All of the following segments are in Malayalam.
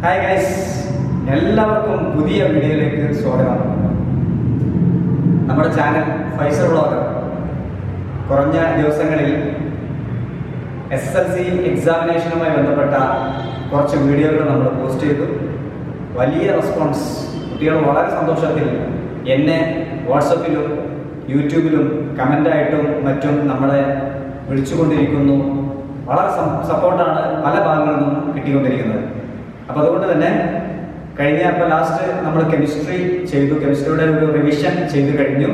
ഹായ് ഗൈസ്, എല്ലാവർക്കും പുതിയ വീഡിയോയിലേക്ക് സ്വാഗതം. നമ്മുടെ ചാനൽ ഫൈസർ വ്ളോഗർ കുറഞ്ഞ ദിവസങ്ങളിൽ SSLC എക്സാമിനേഷനുമായി ബന്ധപ്പെട്ട കുറച്ച് വീഡിയോകൾ നമ്മൾ പോസ്റ്റ് ചെയ്തു. വലിയ റെസ്പോൺസ്, കുട്ടികൾ വളരെ സന്തോഷത്തിൽ എന്നെ വാട്സപ്പിലും യൂട്യൂബിലും കമൻ്റായിട്ടും മറ്റും നമ്മളെ വിളിച്ചുകൊണ്ടിരിക്കുന്നു. വളരെ സപ്പോർട്ടാണ് പല ഭാഗങ്ങളിൽ നിന്നും കിട്ടിക്കൊണ്ടിരിക്കുന്നത്. അപ്പോൾ അതുകൊണ്ട് തന്നെ ഇപ്പോൾ ലാസ്റ്റ് നമ്മൾ കെമിസ്ട്രി ചെയ്തു. കെമിസ്ട്രിയുടെ ഒരു റിവിഷൻ ചെയ്തു കഴിഞ്ഞു.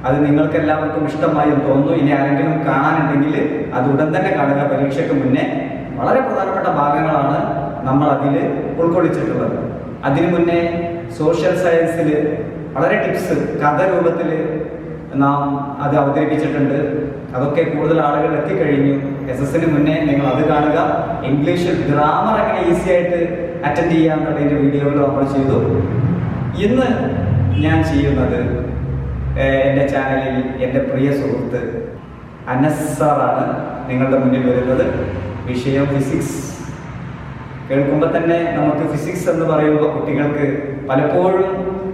അത് നിങ്ങൾക്ക് എല്ലാവർക്കും ഇഷ്ടമായി എന്ന് തോന്നുന്നു. ഇനി ആരെങ്കിലും കാണാനുണ്ടെങ്കിൽ അത് ഉടൻ തന്നെ കാണുക. പരീക്ഷയ്ക്ക് മുന്നേ വളരെ പ്രധാനപ്പെട്ട ഭാഗങ്ങളാണ് നമ്മൾ അതിൽ ഉൾക്കൊള്ളിച്ചിട്ടുള്ളത്. അതിനു മുന്നേ സോഷ്യൽ സയൻസിൽ വളരെ ടിപ്സ് കഥ രൂപത്തിൽ നാം അത് അവതരിപ്പിച്ചിട്ടുണ്ട്. അതൊക്കെ കൂടുതൽ ആളുകൾ എത്തിക്കഴിഞ്ഞു. SSന് മുന്നേ നിങ്ങൾ അത് കാണുക. ഇംഗ്ലീഷിൽ ഗ്രാമർ എങ്ങനെ ഈസി ആയിട്ട് അറ്റൻഡ് ചെയ്യാന്നുള്ളതിൻ്റെ വീഡിയോകൾ നമ്മൾ ചെയ്തു. ഇന്ന് ഞാൻ ചെയ്യുന്നത് എൻ്റെ ചാനലിൽ എൻ്റെ പ്രിയ സുഹൃത്ത് അനസ് സാറാണ് നിങ്ങളുടെ മുന്നിൽ വരുന്നത്. വിഷയം ഫിസിക്സ്. കേൾക്കുമ്പോൾ തന്നെ നമുക്ക് ഫിസിക്സ് എന്ന് പറയുമ്പോൾ കുട്ടികൾക്ക് പലപ്പോഴും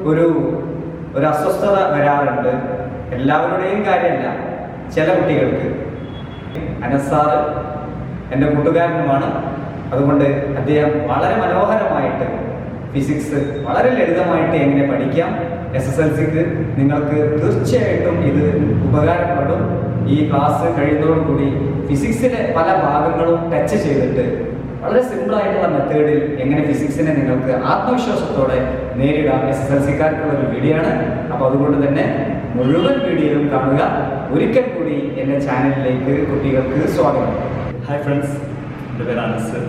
ഒരു അസ്വസ്ഥത വരാറുണ്ട്. എല്ലാവരുടെയും കാര്യമല്ല, ചില കുട്ടികൾക്ക്. അനസ് സാറ് എൻ്റെ കൂട്ടുകാരനുമാണ്. അതുകൊണ്ട് അദ്ദേഹം വളരെ മനോഹരമായിട്ട് ഫിസിക്സ് വളരെ ലളിതമായിട്ട് എങ്ങനെ പഠിക്കാം, SSLCക്ക് നിങ്ങൾക്ക് തീർച്ചയായിട്ടും ഇത് ഉപകാരപ്പെടും. ഈ ക്ലാസ് കഴിയുന്നതോടുകൂടി ഫിസിക്സിലെ പല ഭാഗങ്ങളും ടച്ച് ചെയ്തിട്ട് വളരെ സിമ്പിളായിട്ടുള്ള മെത്തേഡിൽ എങ്ങനെ ഫിസിക്സിനെ നിങ്ങൾക്ക് ആത്മവിശ്വാസത്തോടെ നേരിടാം SSLCക്കാർക്കുള്ള ഒരു വീഡിയോ ആണ്. അപ്പോൾ അതുകൊണ്ട് തന്നെ മുഴുവൻ വീഡിയോയും കാണുക. ഒരിക്കൽ കൂടി എൻ്റെ ചാനലിലേക്ക് കുട്ടികൾക്ക് സ്വാഗതം. ഹായ് ഫ്രണ്ട്സ്, എൻ്റെ പേര് അനസ്.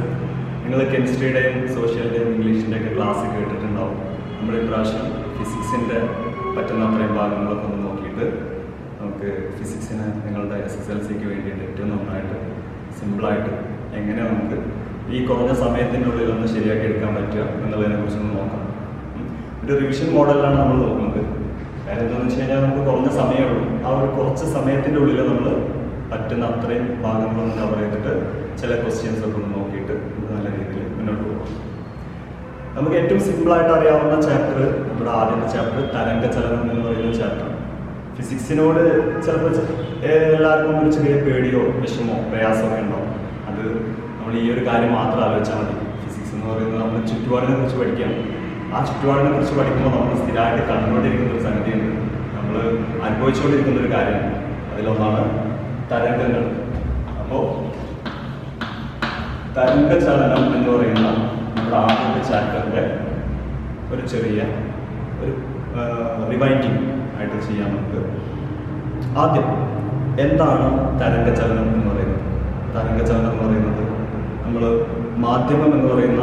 നിങ്ങൾ കെമിസ്ട്രിയുടെയും സോഷ്യലിൻ്റെയും ഇംഗ്ലീഷിൻ്റെയൊക്കെ ക്ലാസ് കേട്ടിട്ടുണ്ടാവും. നമ്മുടെ ഇപ്രാവശ്യം ഫിസിക്സിൻ്റെ പറ്റുന്ന അത്രയും ഭാഗങ്ങളൊക്കെ ഒന്ന് നോക്കിയിട്ട് നമുക്ക് ഫിസിക്സിന് നിങ്ങളുടെ SSLCക്ക് വേണ്ടിയിട്ട് ഏറ്റവും നന്നായിട്ട് സിമ്പിളായിട്ട് എങ്ങനെ നമുക്ക് ഈ കുറഞ്ഞ സമയത്തിൻ്റെ ഉള്ളിൽ ഒന്ന് ശരിയാക്കി എടുക്കാൻ പറ്റുക എന്നുള്ളതിനെ കുറിച്ചൊന്ന് നോക്കാം. ഒരു റിവിഷൻ മോഡലിലാണ് നമ്മൾ നോക്കുന്നത്. കാര്യം എന്താണെന്ന് വെച്ച് കഴിഞ്ഞാൽ നമുക്ക് കുറഞ്ഞ സമയമുള്ളൂ. ആ ഒരു കുറച്ച് സമയത്തിൻ്റെ ഉള്ളിൽ നമ്മൾ പറ്റുന്ന അത്രയും ഭാഗങ്ങളൊന്ന് കവർ ചെയ്തിട്ട് ചില ക്വസ്റ്റ്യൻസ് ഒക്കെ ഒന്ന് നോക്കിയിട്ട് നല്ല രീതിയിൽ മുന്നോട്ട് പോകാം. നമുക്ക് ഏറ്റവും സിമ്പിളായിട്ട് അറിയാവുന്ന ചാപ്റ്റർ, നമ്മുടെ ആദ്യത്തെ ചാപ്റ്റർ തരംഗചലനം എന്ന് പറയുന്ന ചാപ്റ്റർ. ഫിസിക്സിനോട് ചിലപ്പോൾ എല്ലാവർക്കും ഒരു ചെറിയ പേടിയോ വിഷമോ പ്രയാസമൊക്കെ ഉണ്ടാവും. അത് നമ്മൾ ഈ ഒരു കാര്യം മാത്രം ആലോചിച്ചാൽ മതി. ഫിസിക്സ് എന്ന് പറയുന്നത് നമ്മൾ ചുറ്റുപാടിനെ കുറിച്ച് പഠിക്കുകയാണ്. ആ ചുറ്റുപാടിനെ കുറിച്ച് പഠിക്കുമ്പോൾ നമ്മൾ സ്ഥിരമായിട്ട് കണ്ടുകൊണ്ടിരിക്കുന്ന ഒരു സംഗതിയുണ്ട്, നമ്മൾ അനുഭവിച്ചുകൊണ്ടിരിക്കുന്ന ഒരു കാര്യമാണ്. അതിലൊന്നാണ് തരംഗങ്ങൾ. അപ്പോൾ തരംഗചലനം എന്ന് പറയുന്ന നമ്മുടെ ആദ്യത്തെ ചാപ്റ്ററിൻ്റെ ഒരു ചെറിയ ഒരു റിവൈൻഡിങ് ആയിട്ട് ചെയ്യാൻ നമുക്ക്. ആദ്യം എന്താണ് തരംഗചലനം എന്ന് പറയുന്നത്? തരംഗചലനം എന്ന് പറയുന്നത് നമ്മൾ മാധ്യമം എന്ന് പറയുന്ന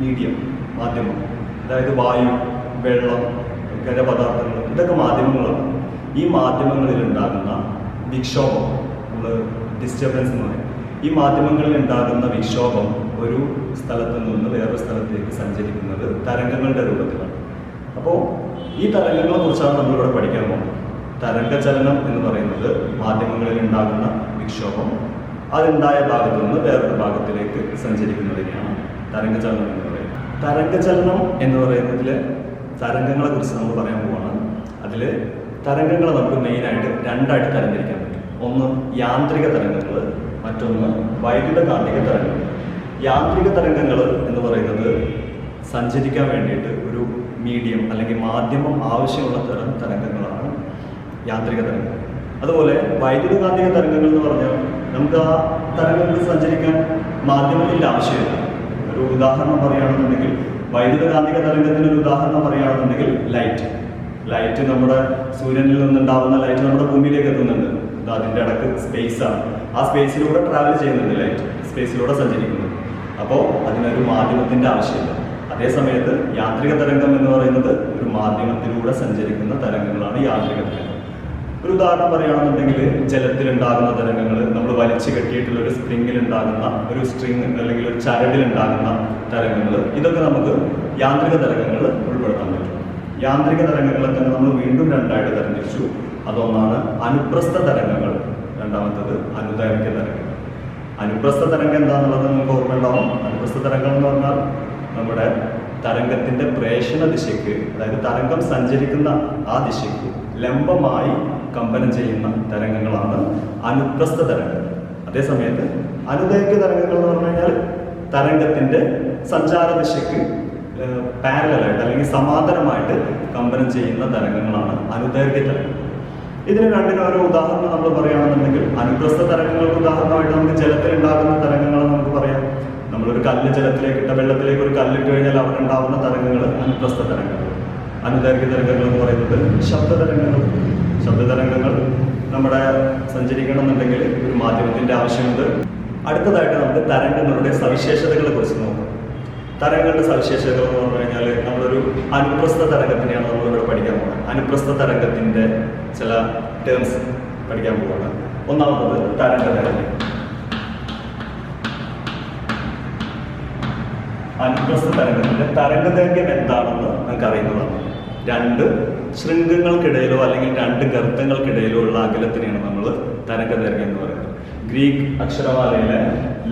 മീഡിയം, മാധ്യമം, അതായത് വായു, വെള്ളം, ഖരപദാർത്ഥങ്ങൾ, ഇതൊക്കെ മാധ്യമങ്ങളാണ്. ഈ മാധ്യമങ്ങളിൽ ഉണ്ടാകുന്ന വിക്ഷോഭം, നമ്മൾ ഡിസ്റ്റർബൻസ് എന്ന് പറയും. ഈ മാധ്യമങ്ങളിൽ ഉണ്ടാകുന്ന വിക്ഷോഭം ഒരു സ്ഥലത്ത് നിന്ന് വേറൊരു സ്ഥലത്തേക്ക് സഞ്ചരിക്കുന്നത് തരംഗങ്ങളുടെ രൂപത്തിലാണ്. അപ്പോൾ ഈ തരംഗങ്ങളെ കുറിച്ചാണ് നമ്മളിവിടെ പഠിക്കാൻ പോകുന്നത്. തരംഗചലനം എന്ന് പറയുന്നത് മാധ്യമങ്ങളിൽ ഉണ്ടാകുന്ന വിക്ഷോഭം അതുണ്ടായ ഭാഗത്തു നിന്ന് വേറൊരു ഭാഗത്തിലേക്ക് സഞ്ചരിക്കുന്നതിനെയാണ് തരംഗചലനം എന്ന് പറയുന്നത്. തരംഗചലനം എന്ന് പറയുന്നതിൽ തരംഗങ്ങളെ കുറിച്ച് നമ്മൾ പറയാൻ പോവാണ്. അതിൽ തരംഗങ്ങളെ നമുക്ക് മെയിനായിട്ട് രണ്ടായിട്ട് തരംതിരിക്കാൻ പറ്റും. ഒന്ന് യാന്ത്രിക തരംഗങ്ങൾ, മറ്റൊന്ന് വൈദ്യുതകാന്തിക തരംഗങ്ങൾ. യാന്ത്രിക തരംഗങ്ങൾ എന്ന് പറയുന്നത് സഞ്ചരിക്കാൻ വേണ്ടിയിട്ട് ഒരു മീഡിയം അല്ലെങ്കിൽ മാധ്യമം ആവശ്യമുള്ള തരം തരംഗങ്ങളാണ് യാന്ത്രിക തരംഗങ്ങൾ. അതുപോലെ വൈദ്യുതകാന്തിക തരംഗങ്ങൾ എന്ന് പറഞ്ഞാൽ നമുക്ക് ആ തരംഗങ്ങൾ സഞ്ചരിക്കാൻ മാധ്യമത്തിൻ്റെ ആവശ്യമില്ല. ഒരു ഉദാഹരണം പറയുകയാണെന്നുണ്ടെങ്കിൽ, വൈദ്യുതകാന്തിക തരംഗത്തിന് ഒരു ഉദാഹരണം പറയുകയാണെന്നുണ്ടെങ്കിൽ ലൈറ്റ് നമ്മുടെ സൂര്യനിൽ നിന്നുണ്ടാവുന്ന ലൈറ്റ് നമ്മുടെ ഭൂമിയിലേക്ക് എത്തുന്നുണ്ട്. അതിൻ്റെ ഇടയ്ക്ക് സ്പേസാണ്. ആ സ്പേസിലൂടെ ട്രാവൽ ചെയ്യുന്നുണ്ട്, ലൈറ്റ് സ്പേസിലൂടെ സഞ്ചരിക്കുന്നത്. അപ്പോൾ അതിനൊരു മാധ്യമത്തിൻ്റെ ആവശ്യമില്ല. അതേ സമയത്ത് യാന്ത്രിക തരംഗം എന്ന് പറയുന്നത് ഒരു മാധ്യമത്തിലൂടെ സഞ്ചരിക്കുന്ന തരംഗങ്ങളാണ് യാന്ത്രിക തരംഗം. ഒരു ഉദാഹരണം പറയുകയാണെന്നുണ്ടെങ്കിൽ, ജലത്തിലുണ്ടാകുന്ന തരംഗങ്ങൾ, നമ്മൾ വലിച്ചു കെട്ടിയിട്ടുള്ള ഒരു സ്പ്രിങ്ങിലുണ്ടാകുന്ന ഒരു സ്ട്രിങ് അല്ലെങ്കിൽ ഒരു ചരടിലുണ്ടാകുന്ന തരംഗങ്ങൾ, ഇതൊക്കെ നമുക്ക് യാന്ത്രിക തരംഗങ്ങൾ ഉൾപ്പെടുത്താൻ പറ്റും. യാന്ത്രിക തരംഗങ്ങളെ തന്നെ നമ്മൾ വീണ്ടും രണ്ടായിട്ട് തരംതിരിച്ചു. അതൊന്നാണ് അനുപ്രസ്ഥ തരംഗങ്ങൾ, രണ്ടാമത്തത് അനുദൈർഘ്യ തരംഗങ്ങൾ. അനുപ്രസ്ഥ തരംഗം എന്താണെന്നുള്ളത് നമുക്ക് ഓർമ്മ ഉണ്ടാവും. അനുപ്രസ്ഥ തരംഗം എന്ന് പറഞ്ഞാൽ നമ്മുടെ തരംഗത്തിന്റെ പ്രേഷണ ദിശയ്ക്ക്, അതായത് തരംഗം സഞ്ചരിക്കുന്ന ആ ദിശയ്ക്ക് ലംബമായി കമ്പനം ചെയ്യുന്ന തരംഗങ്ങളാണ് അനുപ്രസ്ഥ തരംഗങ്ങൾ. അതേസമയത്ത് അനുദൈർഘ്യ തരംഗങ്ങൾ എന്ന് പറഞ്ഞു കഴിഞ്ഞാൽ തരംഗത്തിന്റെ സഞ്ചാര ദിശയ്ക്ക് പാരലായിട്ട് അല്ലെങ്കിൽ സമാന്തരമായിട്ട് കമ്പനം ചെയ്യുന്ന തരംഗങ്ങളാണ് അനുദൈർഘ്യ തരംഗങ്ങൾ. ഇതിന് രണ്ടിനും ഓരോ ഉദാഹരണം നമ്മൾ പറയുകയാണെന്നുണ്ടെങ്കിൽ, അനുപ്രസ്ഥ തരംഗങ്ങൾക്ക് ഉദാഹരണമായിട്ട് നമുക്ക് ജലത്തിലുണ്ടാകുന്ന തരംഗങ്ങൾ നമുക്ക് പറയാം. നമ്മളൊരു കല്ല് ജലത്തിലേക്ക് ഇട്ട, വെള്ളത്തിലേക്ക് ഒരു കല്ലിട്ട് കഴിഞ്ഞാൽ അവിടെ ഉണ്ടാകുന്ന തരംഗങ്ങൾ അനുപ്രസ്ഥ തരംഗങ്ങൾ. അനുദൈർഘ്യ തരംഗങ്ങൾ എന്ന് പറയുന്നത് ശബ്ദതരംഗങ്ങൾ. ശബ്ദതരംഗങ്ങൾ നമ്മുടെ സഞ്ചരിക്കണമെന്നുണ്ടെങ്കിൽ ഒരു മാധ്യമത്തിന്റെ ആവശ്യമുണ്ട്. അടുത്തതായിട്ട് നമുക്ക് തരംഗങ്ങളുടെ സവിശേഷതകളെ കുറിച്ച് നോക്കാം. തരംഗങ്ങളുടെ സവിശേഷതകൾ എന്ന് പറഞ്ഞു കഴിഞ്ഞാൽ നമ്മളൊരു അനുപ്രസ്ഥ തരംഗത്തിനെയാണ് നമ്മളിവിടെ പഠിക്കാൻ പോകുന്നത്. അനുപ്രസ്ഥ തരംഗത്തിന്റെ ചില ടേംസ് പഠിക്കാൻ പോവാണ്. ഒന്നാമത്തത് തരംഗദൈർഘ്യം. അനുപ്രസ്ഥ തരംഗത്തിന്റെ തരംഗദൈർഘ്യം എന്താണെന്ന് നമുക്ക് അറിയുന്നതാണ്. രണ്ട് ശൃംഗങ്ങൾക്കിടയിലോ അല്ലെങ്കിൽ രണ്ട് ഗർത്തങ്ങൾക്കിടയിലോ ഉള്ള അകലത്തിനെയാണ് നമ്മൾ തരംഗദൈർഘ്യം എന്ന് പറയുന്നത്. ഗ്രീക്ക് അക്ഷരമാലയിലെ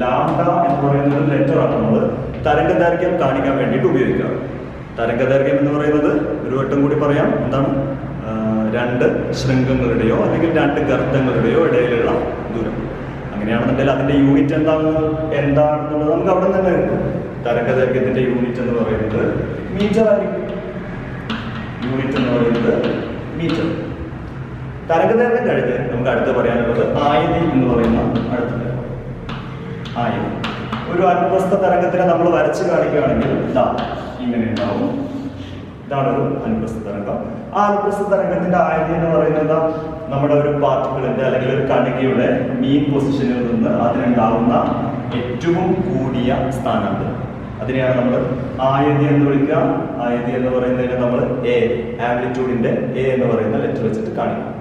ലാംഡ എന്ന് പറയുന്ന ഒരു ലെറ്ററാണ് നമ്മൾ തരംഗദൈർഘ്യം കാണിക്കാൻ വേണ്ടിയിട്ട് ഉപയോഗിക്കുക. തരംഗദൈർഘ്യം എന്ന് പറയുന്നത്, ഒരു വട്ടം കൂടി പറയാം, എന്താണ്? രണ്ട് ശൃംഗങ്ങളുടെയോ അല്ലെങ്കിൽ രണ്ട് ഗർത്തങ്ങളുടെയോ ഇടയിലുള്ള ദൂരം. അങ്ങനെയാണെന്നുണ്ടെങ്കിൽ അതിന്റെ യൂണിറ്റ് എന്താണെന്നുള്ളത് നമുക്ക് അവിടെ തന്നെ കിട്ടും. തരംഗദൈർഘ്യത്തിന്റെ യൂണിറ്റ് എന്ന് പറയുന്നത് മീറ്റർ ആയിരിക്കും. യൂണിറ്റ് എന്ന് പറയുന്നത് മീറ്റർ. തരംഗദൈർഘ്യം കഴിഞ്ഞ് നമുക്ക് അടുത്ത് പറയാനുള്ളത് ആയതി എന്ന് പറയുന്ന അടുത്തത്. ആയതി ഒരു അനുപ്രസ്ഥ തരംഗത്തിനെ നമ്മൾ വരച്ച് കാണിക്കുകയാണെങ്കിൽ ഇങ്ങനെ ഉണ്ടാവും. ഇതാണ് ഒരു അനുപ്രസ്ഥ തരംഗം. ആ അനുപ്രസ്ഥ തരംഗത്തിന്റെ ആയതി എന്ന് പറയുന്നത് നമ്മുടെ ഒരു പാർട്ടിക്കിളിന്റെ അല്ലെങ്കിൽ ഒരു കണികയുടെ മീൻ പൊസിഷനിൽ നിന്ന് അതിനുണ്ടാവുന്ന ഏറ്റവും കൂടിയ സ്ഥാനാന്തരം, അതിനെയാണ് നമ്മൾ ആയതി എന്ന് വിളിക്കുക. ആയതി എന്ന് പറയുന്നതിന് നമ്മൾ ആംപ്ലിറ്റ്യൂഡിന്റെ എ എന്ന് പറയുന്ന ലെറ്റർ വെച്ചിട്ട് കാണിക്കും.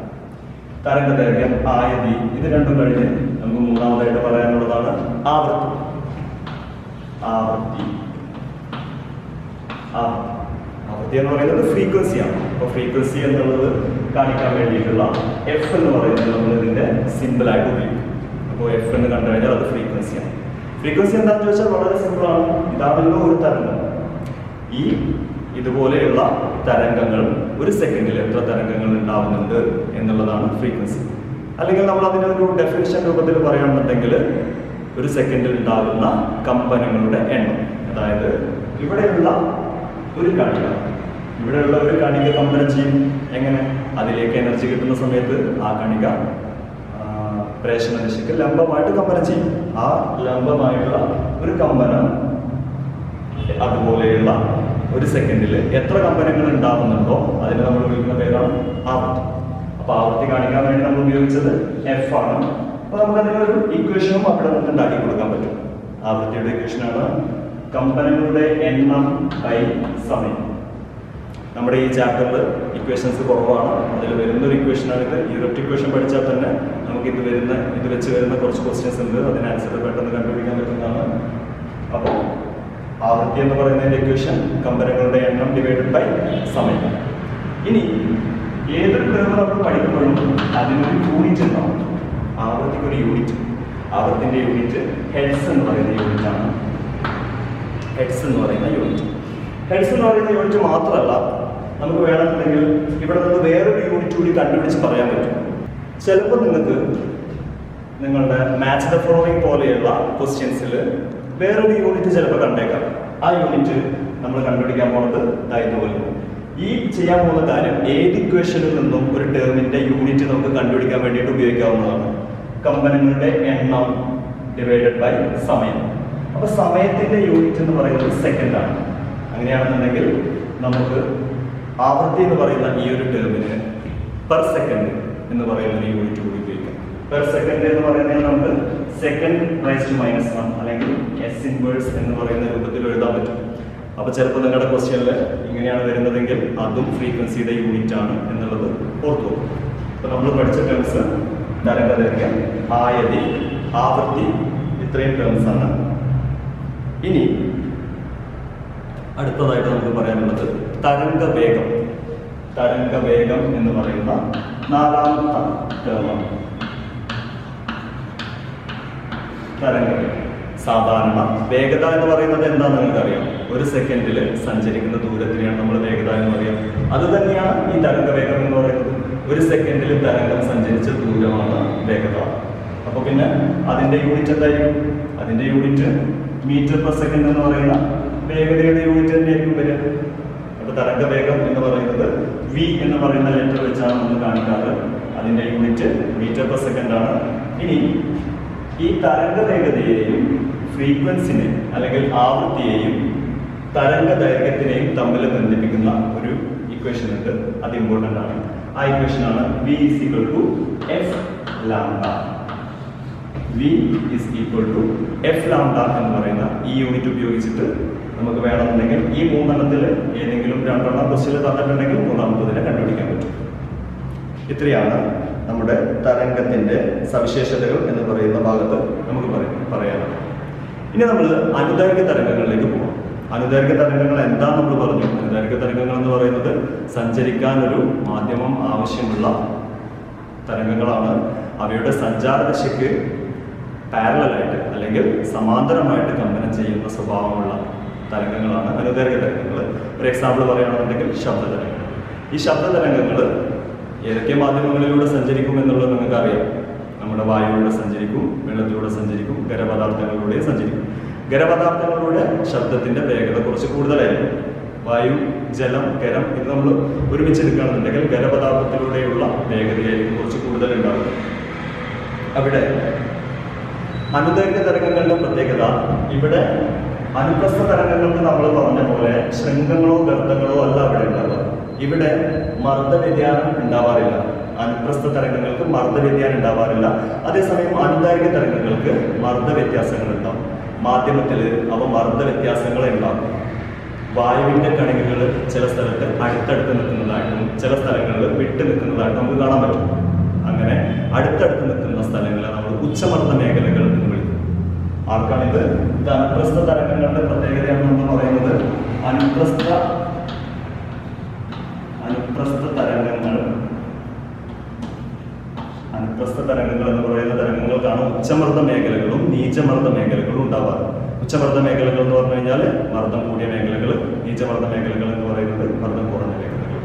തരംഗദൈർഘ്യം, ആയതി, ഇത് രണ്ടും കഴിഞ്ഞ് നമുക്ക് മൂന്നാമതായിട്ട് പറയാനുള്ളതാണ് ആവൃത്തി. ആവൃത്തി എന്ന് പറയുന്നത് ഫ്രീക്വൻസിയാണ്. അപ്പൊ ഫ്രീക്വൻസി എന്നുള്ളത് കാണിക്കാൻ വേണ്ടിയിട്ടുള്ള എഫ് എന്ന് പറയുന്നത് നമ്മൾ ഇതിന്റെ സിമ്പിൾ ആയിട്ട് ഉപയോഗിക്കും. അപ്പോൾ എഫ് എന്ന് കണ്ടു കഴിഞ്ഞാൽ അത് ഫ്രീക്വൻസിയാണ്. ഫ്രീക്വൻസി എന്താണെന്ന് ചോദിച്ചാൽ വളരെ സിമ്പിളാണ്. ഇതാണല്ലോ ഒരു തരംഗം. ഈ ഇതുപോലെയുള്ള തരംഗങ്ങൾ ഒരു സെക്കൻഡിൽ എത്ര തരംഗങ്ങൾ ഉണ്ടാവുന്നുണ്ട് എന്നുള്ളതാണ് ഫ്രീക്വൻസി. അല്ലെങ്കിൽ നമ്മൾ അതിനൊരു ഡെഫിനിഷൻ രൂപത്തിൽ പറയുകയാണെന്നുണ്ടെങ്കിൽ ഒരു സെക്കൻഡിൽ ഉണ്ടാകുന്ന കമ്പനങ്ങളുടെ എണ്ണം. അതായത് ഇവിടെയുള്ള ഒരു കണിക കമ്പനം ചെയ്യും. എങ്ങനെ? അതിലേക്ക് എനർജി കിട്ടുന്ന സമയത്ത് ആ കണിക പ്രേഷണ ദിശയ്ക്ക് ലംബമായിട്ട് കമ്പനം ചെയ്യും. ആ ലംബമായിട്ടുള്ള ഒരു കമ്പനം അതുപോലെയുള്ള ഒരു സെക്കൻഡിൽ എത്ര കമ്പനങ്ങൾ ഉണ്ടാകുന്നുണ്ടോ അതിന് നമ്മൾ വിളിക്കുന്ന പേരാണ് ആവൃത്തി. അപ്പൊ ആവൃത്തി കാണിക്കാൻ വേണ്ടി നമ്മൾ ഉപയോഗിച്ചത് എഫ് ആണ്. അപ്പൊ നമുക്ക് അതിനൊരു ഇക്വേഷനും അവിടെ നിന്ന് ഉണ്ടാക്കി കൊടുക്കാൻ പറ്റും. ആവൃത്തിയുടെ ഇക്വേഷനാണ് കമ്പനങ്ങളുടെ എണ്ണം ബൈ സമയം. നമ്മുടെ ഈ ചാപ്റ്ററിൽ ഇക്വേഷൻസ് കുറവാണ്. അതിൽ വരുന്നൊരു ഇക്വേഷനാണ് ഇത്. ഈ ഒരൊറ്റ ഇക്വേഷൻ പഠിച്ചാൽ തന്നെ നമുക്ക് ഇത് വെച്ച് വരുന്ന കുറച്ച് ക്വസ്റ്റ്യൻസ് ഉണ്ട്. അതിനനുസരിച്ച് പെട്ടെന്ന് കണ്ടുപിടിക്കാൻ പറ്റുന്നതാണ്. അപ്പോൾ ആവൃത്തി എന്ന് പറയുന്നതിന്റെ ഇക്വേഷൻ കമ്പനങ്ങളുടെ എണ്ണം ഡിവൈഡഡ് ബൈ സമയം. ഇനി ഏതൊരു കർവ് നമ്മൾ പഠിക്കുമ്പോഴും അതിനൊരു യൂണിറ്റ് ഉണ്ടാവും. ആവൃത്തിക്ക് ഒരു യൂണിറ്റ്. ആവൃത്തിന്റെ യൂണിറ്റ് ഹെഡ്സ് എന്ന് പറയുന്ന യൂണിറ്റ് ആണ്. ഹെഡ്സ് എന്ന് പറയുന്ന യൂണിറ്റ് മാത്രമല്ല, നമുക്ക് വേണമെന്നുണ്ടെങ്കിൽ ഇവിടെ നിന്ന് വേറൊരു യൂണിറ്റ് കൂടി കണ്ടുപിടിച്ച് പറയാൻ പറ്റും. ചിലപ്പോൾ നിങ്ങൾക്ക് നിങ്ങളുടെ മാച്ച് ദ ഫോളോവിംഗ് പോലെയുള്ള ക്വസ്റ്റ്യൻസിൽ വേറൊരു യൂണിറ്റ് ചിലപ്പോൾ കണ്ടേക്കാം. ആ യൂണിറ്റ് നമ്മൾ കണ്ടുപിടിക്കാൻ പോകുന്നത് ഇതുപോലെ. ഈ ചെയ്യാൻ പോകുന്ന കാര്യം ഏത് ഇക്വേഷനിൽ നിന്നും ഒരു ടേമിന്റെ യൂണിറ്റ് നമുക്ക് കണ്ടുപിടിക്കാൻ വേണ്ടിയിട്ട് ഉപയോഗിക്കാവുന്നതാണ്. കമ്പനങ്ങളുടെ എണ്ണം ഡിവൈഡഡ് ബൈ സമയം. അപ്പൊ സമയത്തിന്റെ യൂണിറ്റ് എന്ന് പറയുന്നത് സെക്കൻഡാണ്. അങ്ങനെയാണെന്നുണ്ടെങ്കിൽ നമുക്ക് ആവൃത്തി എന്ന് പറയുന്ന ഈ ഒരു ടേമിന് പെർ സെക്കൻഡ് എന്ന് പറയുന്ന ഒരു യൂണിറ്റ് കൂടി ഉപയോഗിക്കാം. പെർ സെക്കൻഡ് എന്ന് പറയുന്നത് നമുക്ക് സെക്കൻഡ് റൈസ് ടു -1 അല്ലെങ്കിൽ എസ് ഇൻവേഴ്സ് എന്ന് പറയുന്ന രൂപത്തിൽ എഴുതാൻ പറ്റും. അപ്പൊ ചിലപ്പോൾ നിങ്ങളുടെ ക്വസ്റ്റ്യനിൽ ഇങ്ങനെയാണ് വരുന്നതെങ്കിൽ അതും ഫ്രീക്വൻസിയുടെ യൂണിറ്റ് ആണ് എന്നുള്ളത് ഓർത്തു. അപ്പൊ നമ്മൾ പഠിച്ച ടേംസ് തരംഗദൈർഘ്യം, ആയതി, ആവൃത്തി, ഇത്രയും ടേംസ് ആണ്. ഇനി അടുത്തതായിട്ട് നമുക്ക് പറയാനുള്ളത് തരംഗവേഗം. തരംഗവേഗം എന്ന് പറയുന്ന നാലാമത്തെ ടേമാണ് തരംഗവേഗം. സാധാരണ വേഗത എന്ന് പറയുന്നത് എന്താണെന്ന് നിങ്ങൾക്കറിയാം. ഒരു സെക്കൻഡിൽ സഞ്ചരിക്കുന്ന ദൂരത്തിനെയാണ് നമ്മൾ വേഗത എന്ന് പറയുക. അത് തന്നെയാണ് ഈ തരംഗ വേഗം എന്ന് പറയുന്നത്. ഒരു സെക്കൻഡിൽ തരംഗം സഞ്ചരിച്ച ദൂരമാണ് വേഗത. അപ്പോൾ പിന്നെ അതിൻ്റെ യൂണിറ്റ് എന്തായിരിക്കും? അതിൻ്റെ യൂണിറ്റ് മീറ്റർ പെർ സെക്കൻഡ് എന്ന് പറയുന്ന വേഗതയുടെ യൂണിറ്റ് തന്നെയായിരിക്കും വരിക. അപ്പോൾ തരംഗ വേഗം എന്ന് പറയുന്നത് വി എന്ന് പറയുന്ന ലെറ്റർ വെച്ചാണ് നമ്മൾ കാണിക്കാറ്. അതിൻ്റെ യൂണിറ്റ് മീറ്റർ പെർ സെക്കൻഡ് ആണ്. ഇനി ഈ തരംഗ വേഗതയെയും ഫ്രീക്വൻസിനെ അല്ലെങ്കിൽ ആവൃത്തിയെയും തരംഗ ദൈർഘ്യത്തിനെയും തമ്മിൽ ബന്ധിപ്പിക്കുന്ന ഒരു ഇക്വേഷൻ ഉണ്ട്. അത് ഇമ്പോർട്ടൻ്റ് ആണ്. ആ ഇക്വേഷനാണ് V is equal to F lambda. V is equal to F lambda എന്ന് പറയുന്ന ഈ യൂണിറ്റ് ഉപയോഗിച്ചിട്ട് നമുക്ക് വേണമെന്നുണ്ടെങ്കിൽ ഈ മൂന്നെണ്ണത്തിൽ ഏതെങ്കിലും രണ്ടെണ്ണം ക്വസ്റ്റ്യനിൽ തന്നിട്ടുണ്ടെങ്കിൽ മൂന്നാമത്തതിനെ കണ്ടുപിടിക്കാൻ പറ്റും. ഇത്രയാണ് നമ്മുടെ തരംഗത്തിന്റെ സവിശേഷതകൾ എന്ന് പറയുന്ന ഭാഗത്ത് നമുക്ക് പറയാം. ഇനി നമ്മൾ അനുദൈർഘ്യ തരംഗങ്ങളിലേക്ക് പോകാം. അനുദൈർഘ്യ തരംഗങ്ങൾ എന്താ നമ്മൾ പറഞ്ഞു? അനുദൈർഘ്യ തരംഗങ്ങൾ എന്ന് പറയുന്നത് സഞ്ചരിക്കാൻ ഒരു മാധ്യമം ആവശ്യമുള്ള തരംഗങ്ങളാണ്. അവയുടെ സഞ്ചാര ദിശയ്ക്ക് പാരലലായിട്ട് അല്ലെങ്കിൽ സമാന്തരമായിട്ട് കമ്പനം ചെയ്യുന്ന സ്വഭാവമുള്ള തരംഗങ്ങളാണ് അനുദൈർഘ്യ തരംഗങ്ങൾ. ഒരു എക്സാമ്പിൾ പറയുകയാണെന്നുണ്ടെങ്കിൽ ശബ്ദതരംഗങ്ങൾ. ഈ ശബ്ദതരംഗങ്ങൾ ഏതൊക്കെ മാധ്യമങ്ങളിലൂടെ സഞ്ചരിക്കും എന്നുള്ളത് നിങ്ങൾക്ക് അറിയാം. നമ്മുടെ വായുവിലൂടെ സഞ്ചരിക്കും, വെള്ളത്തിലൂടെ സഞ്ചരിക്കും, ഖരപദാർത്ഥങ്ങളിലൂടെ സഞ്ചരിക്കും. ഖരപദാർത്ഥങ്ങളിലൂടെ ശബ്ദത്തിന്റെ വേഗത കുറച്ച് കൂടുതലായിരിക്കും. വായു, ജലം, ഖരം ഇത് നമ്മൾ ഒരുമിച്ച് എടുക്കുകയാണെന്നുണ്ടെങ്കിൽ ഖരപദാർത്ഥത്തിലൂടെയുള്ള വേഗതയായിരിക്കും കുറച്ച് കൂടുതലുണ്ടാകും. അവിടെ അനുദൈർഘ്യ തരംഗങ്ങളുടെ പ്രത്യേകത, ഇവിടെ അനുപ്രസ്ഥ തരംഗങ്ങൾക്ക് നമ്മൾ പറഞ്ഞ പോലെ ശൃംഖങ്ങളോ ഗർത്തങ്ങളോ അല്ല അവിടെ ഉണ്ടാവുക. ഇവിടെ മർദ്ദ വ്യതിയാനം ഉണ്ടാവാറില്ല. അനുപ്രസ്ഥ തരംഗങ്ങൾക്ക് മർദ്ദ വ്യതിയാനം ഉണ്ടാവാറില്ല. അതേസമയം അനുദൈർഘ്യ തരംഗങ്ങൾക്ക് മർദ്ദ വ്യത്യാസങ്ങൾ ഉണ്ടാവും. മാധ്യമത്തിൽ അവ മർദ്ദ വ്യത്യാസങ്ങളെ ഉണ്ടാകും. വായുവിന്റെ കണികകൾ ചില സ്ഥലത്ത് അടുത്തടുത്ത് നിൽക്കുന്നതായിട്ടും ചില സ്ഥലങ്ങളിൽ വിട്ട് നിൽക്കുന്നതായിട്ടും നമുക്ക് കാണാൻ പറ്റും. അങ്ങനെ അടുത്തടുത്ത് നിൽക്കുന്ന സ്ഥലങ്ങളെ നമ്മൾ ഉച്ചമർദ്ദ മേഖലകൾ എന്ന് വിളിക്കും. ആർക്കാണിത്? ഇത് അനുപ്രസ്ഥ തരംഗങ്ങളുടെ പ്രത്യേകതയാണ് നമ്മൾ പറയുന്നത്. അനുപ്രസ്ഥ തരംഗങ്ങൾ എന്ന് പറയുന്ന തരംഗങ്ങൾക്കാണ് ഉച്ചമർദ്ദ മേഖലകളും നീചമർദ്ദ മേഖലകളും ഉണ്ടാവാറ്. ഉച്ചമർദ്ദ മേഖലകൾ എന്ന് പറഞ്ഞു കഴിഞ്ഞാൽ മർദ്ദം കൂടിയ മേഖലകൾ, നീചമർദ്ദ മേഖലകൾ എന്ന് പറയുന്നത് മർദ്ദം കുറഞ്ഞ മേഖലകൾ.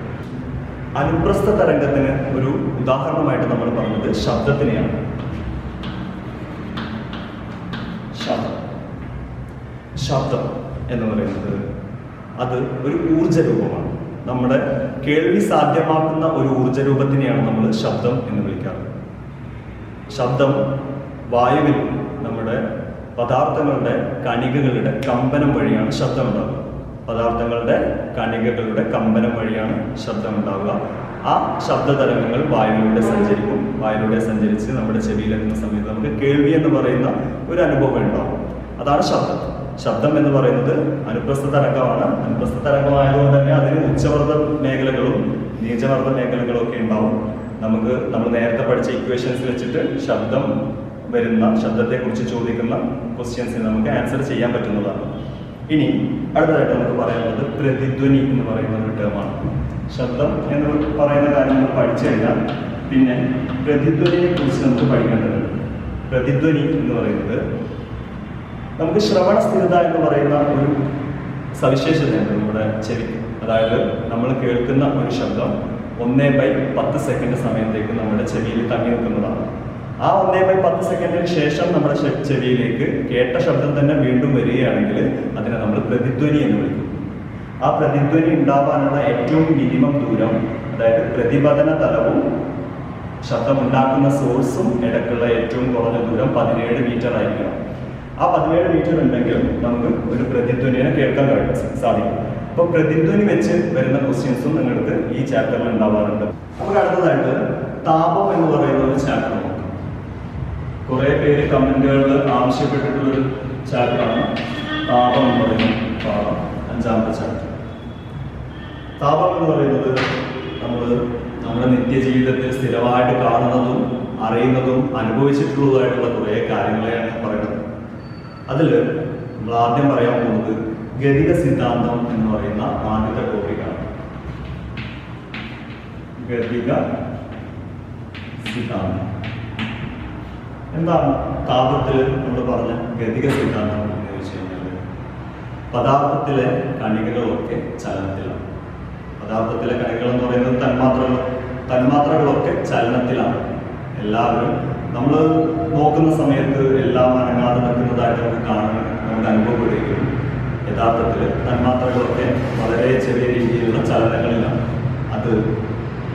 അനുപ്രസ്ഥ തരംഗത്തിന് ഒരു ഉദാഹരണമായിട്ട് നമ്മൾ പറഞ്ഞത് ശബ്ദത്തിനെയാണ്. ശബ്ദം എന്ന് പറയുന്നത് അത് ഒരു ഊർജ രൂപമാണ്. നമ്മുടെ കേൾവി സാധ്യമാക്കുന്ന ഒരു ഊർജ രൂപത്തിനെയാണ് നമ്മൾ ശബ്ദം എന്ന് വിളിക്കാറ്. ശബ്ദം വായുവിൽ നമ്മുടെ പദാർത്ഥങ്ങളുടെ കണികകളുടെ കമ്പനം വഴിയാണ് ശബ്ദം ഉണ്ടാവുക. പദാർത്ഥങ്ങളുടെ കണികകളുടെ കമ്പനം വഴിയാണ് ശബ്ദം ഉണ്ടാവുക. ആ ശബ്ദതരംഗങ്ങൾ വായുവിലൂടെ സഞ്ചരിക്കും. വായുവിലൂടെ സഞ്ചരിച്ച് നമ്മുടെ ചെവിയിലെത്തുന്ന സമയത്ത് നമുക്ക് കേൾവി എന്ന് പറയുന്ന ഒരു അനുഭവം ഉണ്ടാവും. അതാണ് ശബ്ദം. ശബ്ദം എന്ന് പറയുന്നത് അനുപ്രസ്ഥ തരംഗമാണ്. അനുപ്രസ്ഥ തരംഗമായതുകൊണ്ട് തന്നെ അതിന് ഉച്ചമർദ്ദ മേഖലകളും നീചമർദ്ദ മേഖലകളും ഒക്കെ ഉണ്ടാവും. നമ്മൾ നേരത്തെ പഠിച്ച ഇക്വേഷൻസ് വെച്ചിട്ട് ശബ്ദം വരുന്ന ശബ്ദത്തെക്കുറിച്ച് ചോദിക്കുന്ന ക്വസ്റ്റ്യൻസിന് നമുക്ക് ആൻസർ ചെയ്യാൻ പറ്റുന്നതാണ്. ഇനി അടുത്തതായിട്ട് നമുക്ക് പറയാനുള്ളത് പ്രതിധ്വനി എന്ന് പറയുന്ന ഒരു ടേമാണ്. ശബ്ദം എന്ന് പറയുന്ന കാര്യം നമ്മൾ പഠിച്ചു കഴിഞ്ഞാൽ പിന്നെ പ്രതിധ്വനിയെ കുറിച്ച് നമുക്ക് പഠിക്കേണ്ടതുണ്ട്. പ്രതിധ്വനി എന്ന് പറയുന്നത് നമുക്ക് ശ്രവണ സ്ഥിരത എന്ന് പറയുന്ന ഒരു സവിശേഷതയുണ്ട് നമ്മുടെ ചെവിക്ക്. അതായത് നമ്മൾ കേൾക്കുന്ന ഒരു ശബ്ദം 1/10 സെക്കൻഡ് സമയത്തേക്ക് നമ്മുടെ ചെവിയിൽ തങ്ങി നിൽക്കുന്നതാണ്. ആ 1/10 സെക്കൻഡിന് ശേഷം നമ്മുടെ ചെവിയിലേക്ക് കേട്ട ശബ്ദം തന്നെ വീണ്ടും വരികയാണെങ്കിൽ അതിനെ നമ്മൾ പ്രതിധ്വനി എന്ന് വിളിക്കും. ആ പ്രതിധ്വനി ഉണ്ടാവാനുള്ള ഏറ്റവും മിനിമം ദൂരം, അതായത് പ്രതിപതന തലവും ശബ്ദമുണ്ടാക്കുന്ന സോഴ്സും ഇടയ്ക്കുള്ള ഏറ്റവും കുറഞ്ഞ ദൂരം 17 മീറ്റർ ആയിരിക്കണം. ആ 17 മീറ്റർ ഉണ്ടെങ്കിൽ നമുക്ക് ഒരു പ്രതിധ്വനിയെ കേൾക്കാൻ സാധിക്കും. അപ്പോൾ പ്രതിധ്വനി വെച്ച് വരുന്ന ക്വസ്റ്റ്യൻസും നിങ്ങൾക്ക് ഈ ചാപ്റ്ററിൽ ഉണ്ടാവാറുണ്ട്. നമുക്ക് അടുത്തതായിട്ട് താപം എന്ന് പറയുന്ന ഒരു ചാപ്റ്റർ നോക്കാം. കുറേ പേര് കമന്റുകളിൽ ആവശ്യപ്പെട്ടിട്ടുള്ളൊരു ചാപ്റ്ററാണ് താപം എന്ന് പറയുന്ന പാഠം, 5ാമത്തെ ചാപ്റ്റർ. താപം എന്ന് പറയുന്നത് നമ്മുടെ നിത്യജീവിതത്തിൽ സ്ഥിരമായിട്ട് കാണുന്നതും അറിയുന്നതും അനുഭവിച്ചിട്ടുള്ളതുമായിട്ടുള്ള കുറേ കാര്യങ്ങളെയാണ് പറയുന്നത്. അതിൽ നമ്മൾ ആദ്യം പറയാൻ പോകുന്നത് ഗതിക സിദ്ധാന്തം എന്ന് പറയുന്ന ആദ്യത്തെ ടോപ്പിക്കാണ്. ഗതിക സിദ്ധാന്തം. എന്താണ് താപത്തിൽ നമ്മൾ പറഞ്ഞ ഗതിക സിദ്ധാന്തം എന്ന് ചോദിച്ചു കഴിഞ്ഞാൽ പദാർത്ഥത്തിലെ കണികകളൊക്കെ ചലനത്തിലാണ്. പദാർത്ഥത്തിലെ കണികൾ എന്ന് പറയുന്നത് തന്മാത്രകളൊക്കെ ചലനത്തിലാണ്. എല്ലാവരും നമ്മൾ നോക്കുന്ന സമയത്ത് എല്ലാം അനങ്ങാതെ നിൽക്കുന്നതായിട്ട് നമുക്ക് അനുഭവപ്പെടുകയും യഥാർത്ഥത്തിൽ തന്മാത്രകളൊക്കെ വളരെ ചെറിയ രീതിയിലുള്ള ചലനങ്ങളിലാണ്. അത്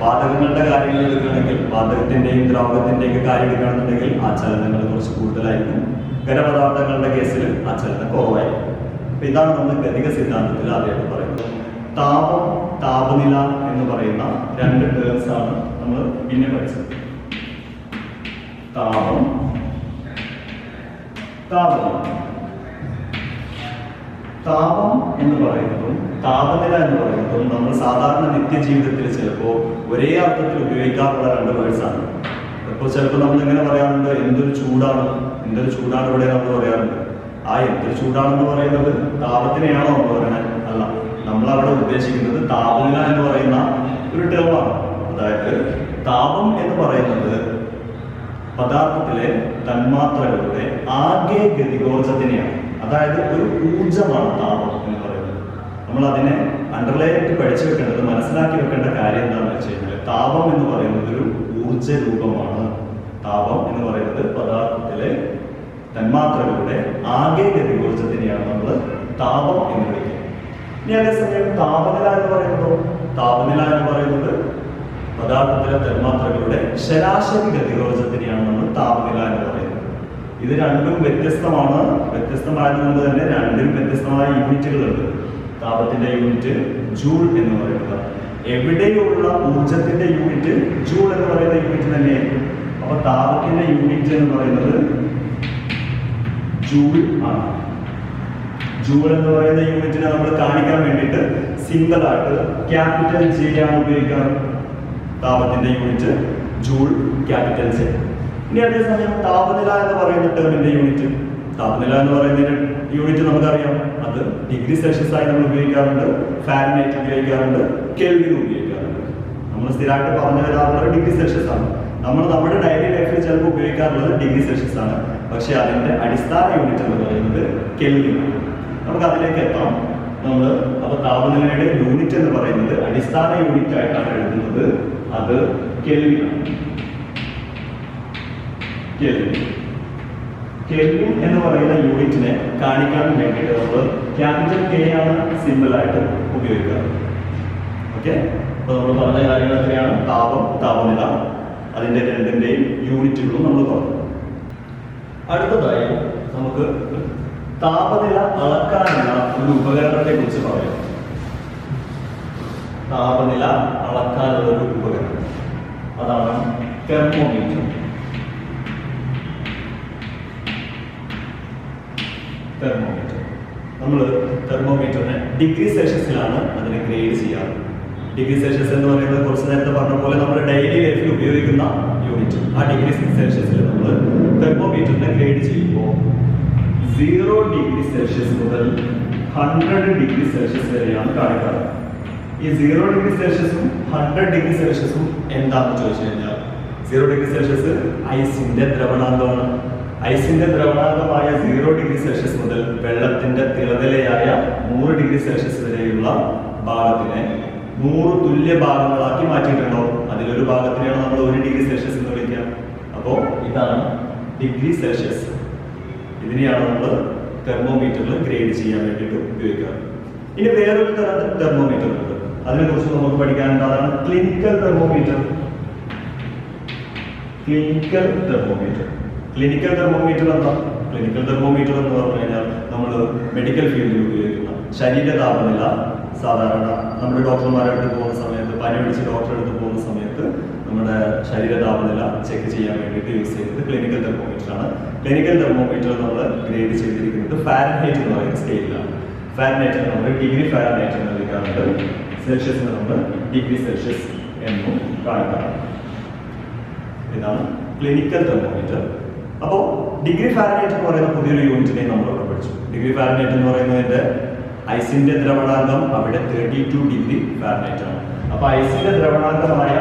വാതകങ്ങളുടെ കാര്യങ്ങൾ എടുക്കുകയാണെങ്കിൽ വാതകത്തിൻ്റെയും ദ്രാവകത്തിൻ്റെയും കാര്യം എടുക്കുകയാണെന്നുണ്ടെങ്കിൽ ആ ചലനങ്ങൾ കുറച്ച് കൂടുതലായിരിക്കും. ഖരപദാർത്ഥങ്ങളുടെ കേസിൽ ആ ചലനം കുറവായിരിക്കും. അപ്പം ഇതാണ് നമ്മൾ ഗതിക സിദ്ധാന്തത്തിൽ ആദ്യമായിട്ട് പറയുന്നത്. താപം, താപനില എന്ന് പറയുന്ന രണ്ട് ടേംസ് ആണ് നമ്മൾ പിന്നെ പഠിച്ചത്. താപം, താപനില. താപം എന്ന് പറയുന്നതും താപനില എന്ന് പറയുന്നതും നമ്മൾ സാധാരണ നിത്യജീവിതത്തിൽ ചിലപ്പോൾ ഒരേ അർത്ഥത്തിൽ ഉപയോഗിക്കാറുള്ള രണ്ട് വേർഡ്സ് ആണ്. ഇപ്പോൾ ചിലപ്പോൾ നമ്മൾ ഇങ്ങനെ പറയാറുണ്ട്, എന്തൊരു ചൂടാണ് ഇവിടെ നമ്മൾ പറയാറുണ്ട്. ആ എന്തൊരു ചൂടാണെന്ന് പറയുന്നത് താപത്തിനെയാണോ നമ്മൾ പറയുന്നത്? അല്ല, നമ്മൾ അവിടെ ഉദ്ദേശിക്കുന്നത് താപനില എന്ന് പറയുന്ന ഒരു ടേമാണ്. അതായത് താപം എന്ന് പറയുന്നത് പദാർത്ഥത്തിലെ തന്മാത്രകളുടെ ആകെ ഗതികോർജത്തിനെയാണ്. അതായത് ഒരു ഊർജമാണ് താപം എന്ന് പറയുന്നത്. നമ്മൾ അതിനെ അണ്ടർലൈനായിട്ട് പഠിച്ചു വെക്കേണ്ടത്, മനസ്സിലാക്കി വെക്കേണ്ട കാര്യം എന്താണെന്ന് വെച്ച് കഴിഞ്ഞാൽ താപം എന്ന് പറയുന്നത് ഒരു ഊർജ രൂപമാണ്. താപം എന്ന് പറയുന്നത് പദാർത്ഥത്തിലെ തന്മാത്രകളുടെ ആകെ ഗതികോർജത്തിനെയാണ് നമ്മൾ താപം എന്ന് വിളിക്കുന്നത്. ഇനി അതേസമയം താപനില എന്ന് പറയുന്നത് പദാർത്ഥത്തിലെ തന്മാത്രകളുടെ ശരാശരി ഗതികോർജത്തിനെയാണ് നമ്മൾ താപനില എന്ന് പറയുന്നത്. ഇത് രണ്ടും വ്യത്യസ്തമായതുകൊണ്ട് തന്നെ രണ്ടിനും വ്യത്യസ്തമായ യൂണിറ്റുകളുണ്ട്. താപത്തിന്റെ യൂണിറ്റ് ജൂൾ എന്ന് പറയുന്നത്, എവിടെയുള്ള ഊർജത്തിന്റെ യൂണിറ്റ് ജൂൾ എന്ന് പറയുന്ന യൂണിറ്റ് തന്നെയായിരിക്കും. അപ്പൊ താപത്തിന്റെ യൂണിറ്റ് എന്ന് പറയുന്നത് ജൂൾ ആണ്. ജൂൾ എന്ന് പറയുന്ന യൂണിറ്റിനെ നമ്മൾ കാണിക്കാൻ വേണ്ടിയിട്ട് സിംഗിൾ ആയിട്ട് ക്യാപിറ്റൽ ജെ ആണ് ഉപയോഗിക്കാറ്. താപത്തിന്റെ യൂണിറ്റ് ജൂൾ, ക്യാപിറ്റൽ ജെ. ഇനി അതേസമയം താപനില എന്ന് പറയുന്ന ടേമിന്റെ യൂണിറ്റ് നമുക്കറിയാം. അത് ഡിഗ്രി സെൽഷ്യസ് ആയി നമ്മൾ ഉപയോഗിക്കാറുണ്ട്, ഫാരൻഹൈറ്റ് ഉപയോഗിക്കാറുണ്ട്, കെൽവിൻ ഉപയോഗിക്കാറുണ്ട്. നമ്മൾ സ്ഥിരമായിട്ട് പറഞ്ഞു വരാറുള്ളത് ഡിഗ്രി സെൽഷ്യസ് ആണ്. നമ്മൾ നമ്മുടെ ഡെയിലി ലൈഫിൽ ചിലപ്പോൾ ഉപയോഗിക്കാറുള്ളത് ഡിഗ്രി സെൽഷ്യസ് ആണ്. പക്ഷെ അതിന്റെ അടിസ്ഥാന യൂണിറ്റ് എന്ന് പറയുന്നത് കെൽവിൻ. നമുക്ക് അതിലേക്ക് എത്താം. അപ്പൊ താപനിലയുടെ യൂണിറ്റ് എന്ന് പറയുന്നത് അടിസ്ഥാന യൂണിറ്റ് ആയിട്ടാണ് എഴുതുന്നത്. അത് കെൽവിൻ ആണ്. കെൽവിൻ എന്ന് പറയുന്ന യൂണിറ്റിനെ കാണിക്കാൻ വേണ്ടിയിട്ട് നമ്മൾ ക്യാപിറ്റൽ കെ ആണ് സിമ്പിൾ ആയിട്ട് ഉപയോഗിക്കുന്നത്. ഓക്കെ, അപ്പൊ നമ്മൾ പറഞ്ഞ കാര്യങ്ങളൊക്കെയാണ് താപം, താപനില, അതിന്റെ രണ്ടിന്റെയും യൂണിറ്റുകളും നമ്മൾ പറഞ്ഞു. അടുത്തതായി നമുക്ക് താപനില അളക്കാനുള്ള ഒരു ഉപകരണത്തെ കുറിച്ച് പറയാം. താപനില അളക്കാനുള്ള ഒരു ഉപകരണം, അതാണ് തെർമോമീറ്റർ. നമ്മൾ തെർമോമീറ്ററിനെ ഡിഗ്രി സെൽഷ്യസിലാണ് അതിനെ ഗ്രേഡ് ചെയ്യാറ്. ഡിഗ്രി സെൽഷ്യസ് എന്ന് പറയുന്നത് കുറച്ച് നേരത്തെ പറഞ്ഞ പോലെ നമ്മൾ ഡെയിലി ലൈഫിൽ ഉപയോഗിക്കുന്ന യൂണിറ്റ്. ആ ഡിഗ്രി സെൽഷ്യസിൽ നമ്മൾ തെർമോമീറ്ററിനെ ഗ്രേഡ് ചെയ്യുമ്പോൾ 0 ഡിഗ്രി സെൽഷ്യസ് മുതൽ 100 ഡിഗ്രി സെൽഷ്യസ് വരെയാണ് കാണിക്കാറ്. ഈ 0 ഡിഗ്രി സെൽഷ്യസും 100 ഡിഗ്രി സെൽഷ്യസും എന്താണെന്ന് ചോദിച്ചു കഴിഞ്ഞാൽ, 0 ഡിഗ്രി സെൽഷ്യസ് ഐസിന്റെ ദ്രവണാങ്കമാണ്. ഐസിന്റെ ദ്രവണാങ്കമായ 0 ഡിഗ്രി സെൽഷ്യസ് മുതൽ വെള്ളത്തിന്റെ തിളനിലയായ 100 ഡിഗ്രി സെൽഷ്യസ് വരെയുള്ള ഭാഗത്തിനെ 100 തുല്യ ഭാഗങ്ങളാക്കി മാറ്റിയിട്ടുണ്ടോ? അതിലൊരു ഭാഗത്തിനെയാണ് നമ്മൾ 1 ഡിഗ്രി സെൽഷ്യസ് എന്ന് വിളിക്കുക. അപ്പോൾ ഇതാണ് ഡിഗ്രി സെൽഷ്യസ്. ഇതിനെയാണ് നമ്മൾ തെർമോമീറ്ററിൽ ഗ്രേഡ് ചെയ്യാൻ വേണ്ടിയിട്ട് ഉപയോഗിക്കാറ്. ഇനി വേറൊരു തരം തെർമോമീറ്റർ ഉണ്ട്, അതിനെക്കുറിച്ച് നമുക്ക് പഠിക്കാനുണ്ട്. അതാണ് ക്ലിനിക്കൽ തെർമോമീറ്റർ. ക്ലിനിക്കൽ തെർമോമീറ്റർ എന്താ? ക്ലിനിക്കൽ തെർമോമീറ്റർ എന്ന് പറഞ്ഞു കഴിഞ്ഞാൽ നമ്മൾ മെഡിക്കൽ ഫീൽഡിൽ ഉപയോഗിക്കുന്ന ശരീര താപനില, സാധാരണ നമ്മുടെ ഡോക്ടർമാരുടെ അടുത്ത് പോകുന്ന സമയത്ത്, പനി പിടിച്ച് ഡോക്ടറെ അടുത്ത് പോകുന്ന സമയത്ത് നമ്മുടെ ശരീര താപനില ചെക്ക് ചെയ്യാൻ വേണ്ടിയിട്ട് യൂസ് ചെയ്യുന്നത് ക്ലിനിക്കൽ തെർമോമീറ്റർ ആണ്. ക്ലിനിക്കൽ തെർമോമീറ്റർ നമ്മൾ ഗ്രേഡ് ചെയ്തിരിക്കുന്നത് ഫാരൻഹൈറ്റ് എന്ന് പറയുന്ന സ്കെയിലാണ്. ഫാരൻഹൈറ്റ് നമ്മൾ ഡിഗ്രി ഫാരൻഹൈറ്റ് എന്ന് വിളിക്കാറുണ്ട്. സെൽഷ്യസിന് നമ്മൾ ഡിഗ്രി സെൽഷ്യസ് എന്നും കാണിക്കാറുണ്ട്. ഇതാണ് ക്ലിനിക്കൽ തെർമോമീറ്റർ. അപ്പോൾ ഡിഗ്രി ഫാരൻഹൈറ്റ് എന്ന് പറയുന്ന പുതിയൊരു യൂണിറ്റിനെ നമ്മൾ ഇവിടെ പഠിച്ചു. ഡിഗ്രി ഫാരൻഹൈറ്റ് എന്ന് പറയുന്നതിന്റെ ഐസിന്റെ ദ്രവണാങ്കം അവിടെ 32 ഡിഗ്രി ഫാരൻഹൈറ്റ് ആണ്. അപ്പൊ ഐസിന്റെ ദ്രവണാങ്കമായ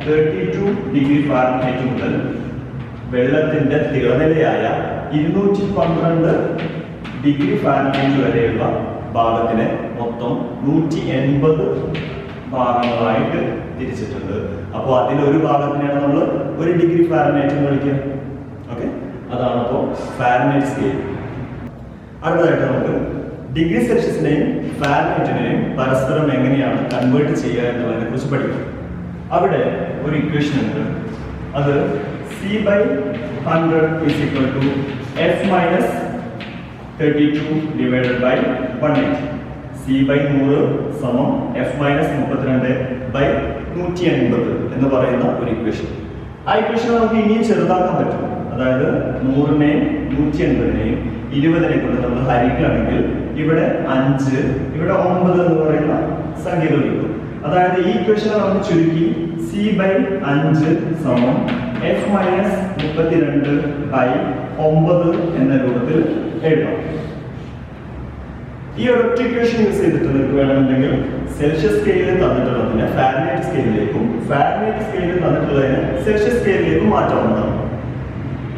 32 ഡിഗ്രി ഫാരൻഹൈറ്റ് മുതൽ വെള്ളത്തിന്റെ തിളനിലയായ 212 ഡിഗ്രി ഫാരൻഹൈറ്റ് വരെയുള്ള ഭാഗത്തിനെ മൊത്തം 180 ഭാഗങ്ങളായിട്ട് തിരിച്ചിട്ടുണ്ട്. അപ്പോൾ അതിലൊരു ഭാഗത്തിനെയാണ് നമ്മൾ 1 ഡിഗ്രി ഫാരൻഹൈറ്റ് എന്ന് വിളിക്കുക. ഓക്കെ, അതാണ് അപ്പോൾ ഫാരൻഹൈറ്റ് സ്കെയിൽ. അടുത്തതായിട്ട് നമുക്ക് ഡിഗ്രി സെൽഷ്യസിനെയും ഫാരൻഹൈറ്റിനെയും പരസ്പരം എങ്ങനെയാണ് കൺവേർട്ട് ചെയ്യുക എന്നുള്ളതിനെ കുറിച്ച് പഠിക്കും. അവിടെ ഒരു ഇക്വേഷൻ ഉണ്ട്. അത് C/100 is equal to F minus 32 divided by 180. C/100 സമം F minus 32 by 180 എന്ന് പറയുന്ന ഒരു ഇക്വേഷൻ. ആ ഇക്വേഷൻ നമുക്ക് ഇനിയും ചെറുതാക്കാൻ പറ്റും. അതായത് 100നെയും 180നെയും 20നെ കൊണ്ട് നമ്മൾ ഹരിക്കുകയാണെങ്കിൽ ഇവിടെ 5 ഇവിടെ 9 എന്ന് പറയുന്ന സംഖ്യകൾ കിട്ടും. അതായത് ഈ ഇക്വേഷനെ നമുക്ക് ചുരുക്കി C/5 സമം F minus 32 by 9 എന്ന രൂപത്തിൽ എഴുതാം. ഈ ഒരൊറ്റ ഇക്വേഷൻ യൂസ് ചെയ്തിട്ട് നിങ്ങൾക്ക് വേണമെന്നുണ്ടെങ്കിൽ സെൽഷ്യസ് സ്കെയിലിൽ തന്നിട്ടുള്ളതിനെ ഫാരൻഹൈറ്റ് സ്കെയിലിലേക്കും ഫാരൻഹൈറ്റ് സ്കെയിലിൽ തന്നിട്ടുള്ളതിനെ സെൽഷ്യസ് സ്കെയിലിലേക്കും മാറ്റാവുന്നതാണ്.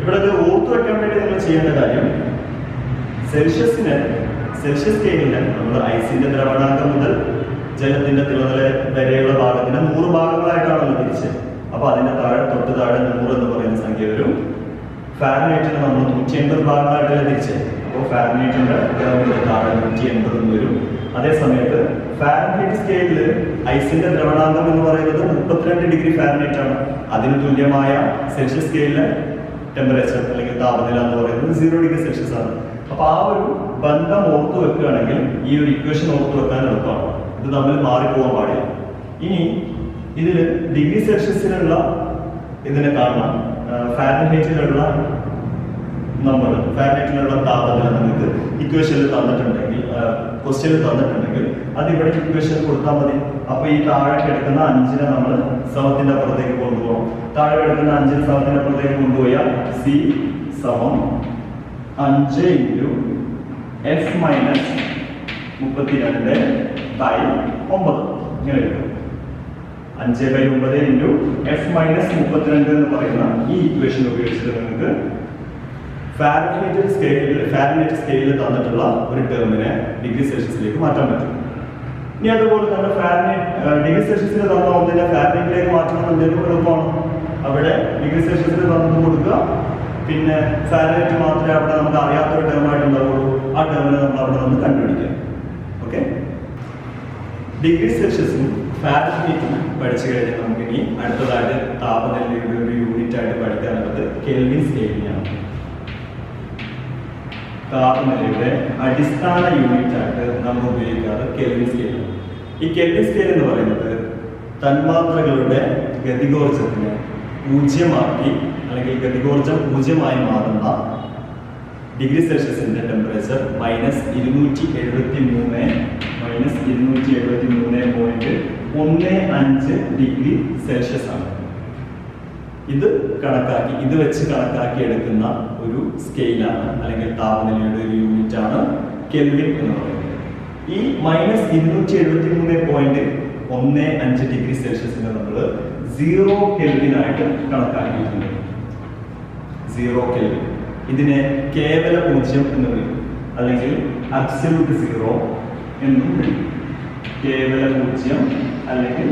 ഇവിടെ ഇത് ഓർത്തു വെക്കാൻ വേണ്ടി നിങ്ങൾ ചെയ്യേണ്ട കാര്യം, സെൽഷ്യസ് സ്കെയിലിനെ നമ്മൾ ഐസിന്റെ ദ്രവണാങ്കം മുതൽ ജലത്തിന്റെ തിളനില വരെയുള്ള ഭാഗത്തിന് 100 ഭാഗങ്ങളായിട്ടാണല്ലോ തിരിച്ചത്. അപ്പൊ അതിന്റെ തൊട്ട് താഴെ 100 എന്ന് പറയുന്ന സംഖ്യ വരും. ഫാരൻഹൈറ്റിന് നമ്മൾ 180 ഭാഗങ്ങളായിട്ടല്ല തിരിച്ചത്. അപ്പോൾ ഫാരൻഹൈറ്റിന്റെ താഴെ 180 എന്ന് വരും. അതേ സമയത്ത് ഫാരൻഹൈറ്റ് സ്കെയിലിൽ ഐസിന്റെ ദ്രവണാങ്കം എന്ന് പറയുന്നത് 32 ഡിഗ്രി ഫാരൻഹൈറ്റ് ആണ്. അതിന് തുല്യമായ സെൽഷ്യസ് സ്കെയിലിലെ ടെമ്പറേച്ചർ അല്ലെങ്കിൽ താപനില എന്ന് പറയുന്നത് 0 ഡിഗ്രി സെൽഷ്യസ് ആണ്. അപ്പൊ ആ ഒരു ബന്ധം ഓർത്തു വെക്കുകയാണെങ്കിൽ ഈ ഒരു ഇക്വേഷൻ ഓർത്തു വെക്കാൻ എളുപ്പമാണ്. ഇത് തമ്മിൽ മാറിപ്പോകാൻ പാടില്ല. ഇനി ഇതിൽ ഡിഗ്രി സെൽഷ്യസിലുള്ള ഇതിനെ കാണാം, ഫാരൻഹൈറ്റിലുള്ള നമ്പർ, ഫാരൻഹൈറ്റിലുള്ള താപനില നിങ്ങൾക്ക് ഇക്വേഷനിൽ തന്നിട്ടുണ്ടെങ്കിൽ, ക്വസ്റ്റ്യനിൽ തന്നിട്ടുണ്ടെങ്കിൽ അത് ഇവിടെ ഇക്വേഷൻ കൊടുത്താൽ മതി. അപ്പൊ ഈ താഴെ കിടക്കുന്ന 5നെ നമ്മൾ സമത്തിന്റെ അപ്പുറത്തേക്ക് കൊണ്ടുപോകണം. താഴെ കിടക്കുന്ന 5നെ സമത്തിന്റെ അപ്പുറത്തേക്ക് കൊണ്ടുപോയാൽ C സമം 5 ഇൻറ്റു F മൈനസ് 32 ബൈ 9 ഇങ്ങനെ കിട്ടും. 5/9 ഇൻറ്റു F മൈനസ് 32 എന്ന് പറയുന്ന ഈ ഇക്വേഷൻ ഉപയോഗിച്ചിട്ട് നിങ്ങൾക്ക് ഫാരൻഹൈറ്റ് സ്കെയിലിൽ തന്നിട്ടുള്ള ഒരു ടേമിനെ ഡിഗ്രി സെൽഷ്യസിലേക്ക് മാറ്റാൻ പറ്റും. ഇനി അതുപോലെ തന്നെ ഡിഗ്രി സെൽഷ്യസിൽ തന്ന ഒന്നിനെ ഫാരൻഹൈറ്റിലേക്ക് മാറ്റണം എന്തെങ്കിലും എളുപ്പമാണ്. അവിടെ ഡിഗ്രി സെൽഷ്യസിൽ തന്നത് കൊടുക്കുക, പിന്നെ ഫാരൻഹൈറ്റ് മാത്രമേ അവിടെ നമുക്ക് അറിയാത്തൊരു ടേമായിട്ടുണ്ടാവുള്ളൂ. ആ ടേമിനെ നമ്മൾ അവിടെ നിന്ന് കണ്ടുപിടിക്കാം. ഓക്കെ, ഡിഗ്രി സെൽഷ്യസും ഫാരൻഹൈറ്റും പഠിച്ചു കഴിഞ്ഞാൽ നമുക്ക് ഇനി അടുത്തതായിട്ട് താപനിലയുടെ ഒരു യൂണിറ്റ് ആയിട്ട് പഠിക്കാനുള്ളത് കെൽവിൻ സ്കെയിലിനെയാണ്. താപനിലയുടെ അടിസ്ഥാന യൂണിറ്റ് ആയിട്ട് നമ്മൾ ഉപയോഗിക്കാറ് കെൽവിൻ സ്കെയിൽ. ഈ കെൽവിൻ സ്കെയിൽ എന്ന് പറയുന്നത് തന്മാത്രകളുടെ ഗതികോർജത്തിനെ 0 അല്ലെങ്കിൽ ഗതികോർജം 0 മാറുന്ന ഡിഗ്രി സെൽഷ്യസിന്റെ ടെമ്പറേച്ചർ -273.15 ഡിഗ്രി സെൽഷ്യസ് ആണ്. ഇത് വെച്ച് കണക്കാക്കി എടുക്കുന്ന ഒരു സ്കെയിലാണ് അല്ലെങ്കിൽ താപനിലയുടെ ഒരു യൂണിറ്റ് ആണ് കെൽവിൻ എന്ന് പറയുന്നത്. ഈ -273.15 ഡിഗ്രി സെൽഷ്യസിനെ നമ്മൾ 0 കെൽവിൻ ആയിട്ട് കണക്കാക്കിയിട്ടുണ്ട്. 0 കെൽവിൻ ഇതിനെ കേവല 0 എന്ന് വിളിക്കും, അല്ലെങ്കിൽ അബ്സല്യൂട്ട് 0 എന്നും വിളിക്കും. കേവല 0 അല്ലെങ്കിൽ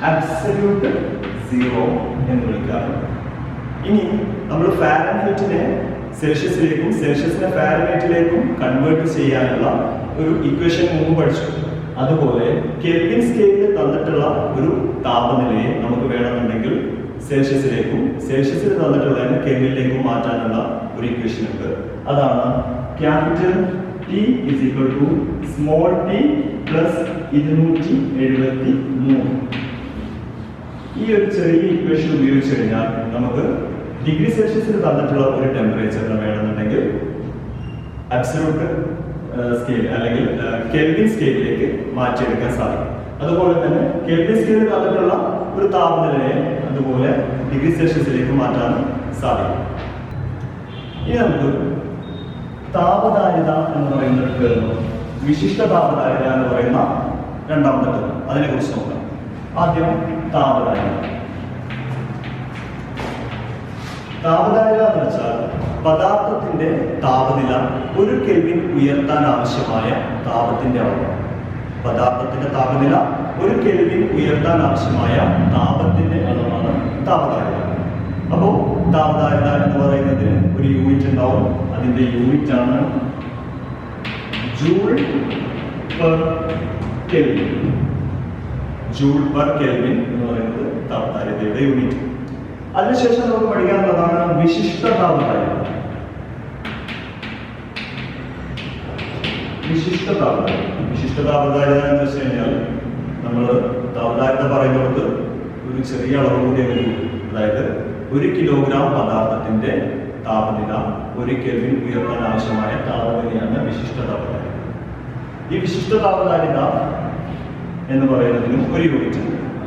അബ്സല്യൂട്ട് 0 എന്ന് വിളിക്കാറുണ്ട്. ഇനി നമ്മൾ ഫാരൻഹൈറ്റിനെ സെൽഷ്യസിലേക്കും സെൽഷ്യസിനെ ഫാരൻഹൈറ്റിലേക്കും കൺവേർട്ട് ചെയ്യാനുള്ള ഒരു ഇക്വേഷൻ മുമ്പ് പഠിച്ചു. അതുപോലെ കെൽവിൻ സ്കെയിലിൽ തന്നിട്ടുള്ള ഒരു താപനിലയെ നമുക്ക് വേണമെന്നുണ്ടെങ്കിൽ സെൽഷ്യസിലേക്കും സെൽഷ്യസിൽ തന്നിട്ടുള്ളതിനെ കെൽവിനിലേക്കും മാറ്റാനുള്ള ഒരു ഇക്വേഷൻ ഉണ്ട്. അതാണ് capital T is equal to small t plus 273. ഈ ഒരു ചെറിയ ഇക്വേഷൻ ഉപയോഗിച്ച് കഴിഞ്ഞാൽ നമുക്ക് ഡിഗ്രി സെൽഷ്യസിൽ തന്നിട്ടുള്ള ഒരു ടെമ്പറേച്ചറിന് വേണമെന്നുണ്ടെങ്കിൽ അബ്സല്യൂട്ട് സ്കെയിൽ അല്ലെങ്കിൽ കെൽവിൻ സ്കെയിലിലേക്ക് മാറ്റിയെടുക്കാൻ സാധിക്കും. അതുപോലെ തന്നെ കെൽവിൻ സ്കെയിലിൽ തന്നിട്ടുള്ള ഒരു താപനിലയെ അതുപോലെ ഡിഗ്രി സെൽഷ്യസിലേക്ക് മാറ്റാൻ സാധിക്കും. ഇനി നമുക്ക് താപധാരിത എന്ന് പറയുന്ന ഒരു ടേം, വിശിഷ്ട താപധാരിത എന്ന് പറയുന്ന രണ്ടാമത്തെ ടേം, അതിനെ കുറിച്ച് നോക്കാം. ആദ്യം താപധാരിത. താപധാരിത എന്ന് വെച്ചാൽ പദാർത്ഥത്തിന്റെ താപനില 1 കെൽവിൻ ഉയർത്താൻ ആവശ്യമായ താപത്തിന്റെ അളവ്. പദാർത്ഥത്തിന്റെ താപനില 1 കെൽവിൻ ഉയർത്താൻ ആവശ്യമായ താപത്തിന്റെ അളവാണ് താപധാരിത. അപ്പോൾ താപധാരിത എന്ന് പറയുന്നതിന് ഒരു യൂണിറ്റ് ഉണ്ടാവും. അതിന്റെ യൂണിറ്റ് ആണ് joule per kelvin. Joule per kelvin എന്ന് പറയുന്നത് താപധാരിതയുടെ യൂണിറ്റ്. അതിനുശേഷം നമുക്ക് പഠിക്കാനുള്ളതാണ് വിശിഷ്ട താപധാരിത. വിശിഷ്ട താപധാരിത എന്ന് വെച്ച് കഴിഞ്ഞാൽ നമ്മൾ താപധാരിത പറയുന്നത് ഒരു ചെറിയ അളവ് കൂടിയ വരും. അതായത് 1 കിലോഗ്രാം പദാർത്ഥത്തിന്റെ താപനില 1 കെൽവിൻ ഉയർത്താൻ ആവശ്യമായ താപനിലയാണ് വിശിഷ്ട താപധാരിത. ഈ വിശിഷ്ട താപധാരിത എന്ന് പറയുന്നതിനും ഒരു യൂണിറ്റ്.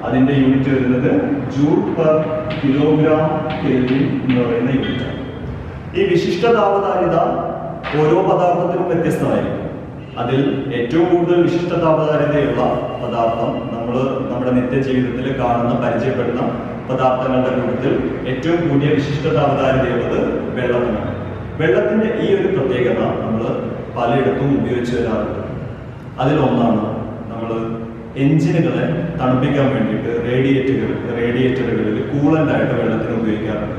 അതിന്റെ യൂണിറ്റ് വരുന്നത് ജൂൾ പെർ കിലോഗ്രാം കെൽവിൻ എന്ന് പറയുന്ന യൂണിറ്റ്. ഈ വിശിഷ്ട താപധാരിത ഓരോ പദാർത്ഥത്തിനും വ്യത്യസ്തമായിരിക്കും. അതിൽ ഏറ്റവും കൂടുതൽ വിശിഷ്ട താപധാരിതയുള്ള പദാർത്ഥം നമ്മൾ നമ്മുടെ നിത്യജീവിതത്തിൽ കാണുന്ന പരിചയപ്പെടുന്ന പദാർത്ഥങ്ങളുടെ കൂട്ടത്തിൽ ഏറ്റവും കൂടിയ വിശിഷ്ട താപധാരിതയുള്ളത് വെള്ളത്തിനാണ്. വെള്ളത്തിന്റെ ഈ ഒരു പ്രത്യേകത നമ്മൾ പലയിടത്തും ഉപയോഗിച്ച് വരാറുണ്ട്. അതിലൊന്നാണ് നമ്മൾ എഞ്ചിനുകളെ തണുപ്പിക്കാൻ വേണ്ടിയിട്ട് റേഡിയേറ്ററുകളിൽ കൂളൻ്റായിട്ട് വെള്ളത്തിന് ഉപയോഗിക്കാറുണ്ട്.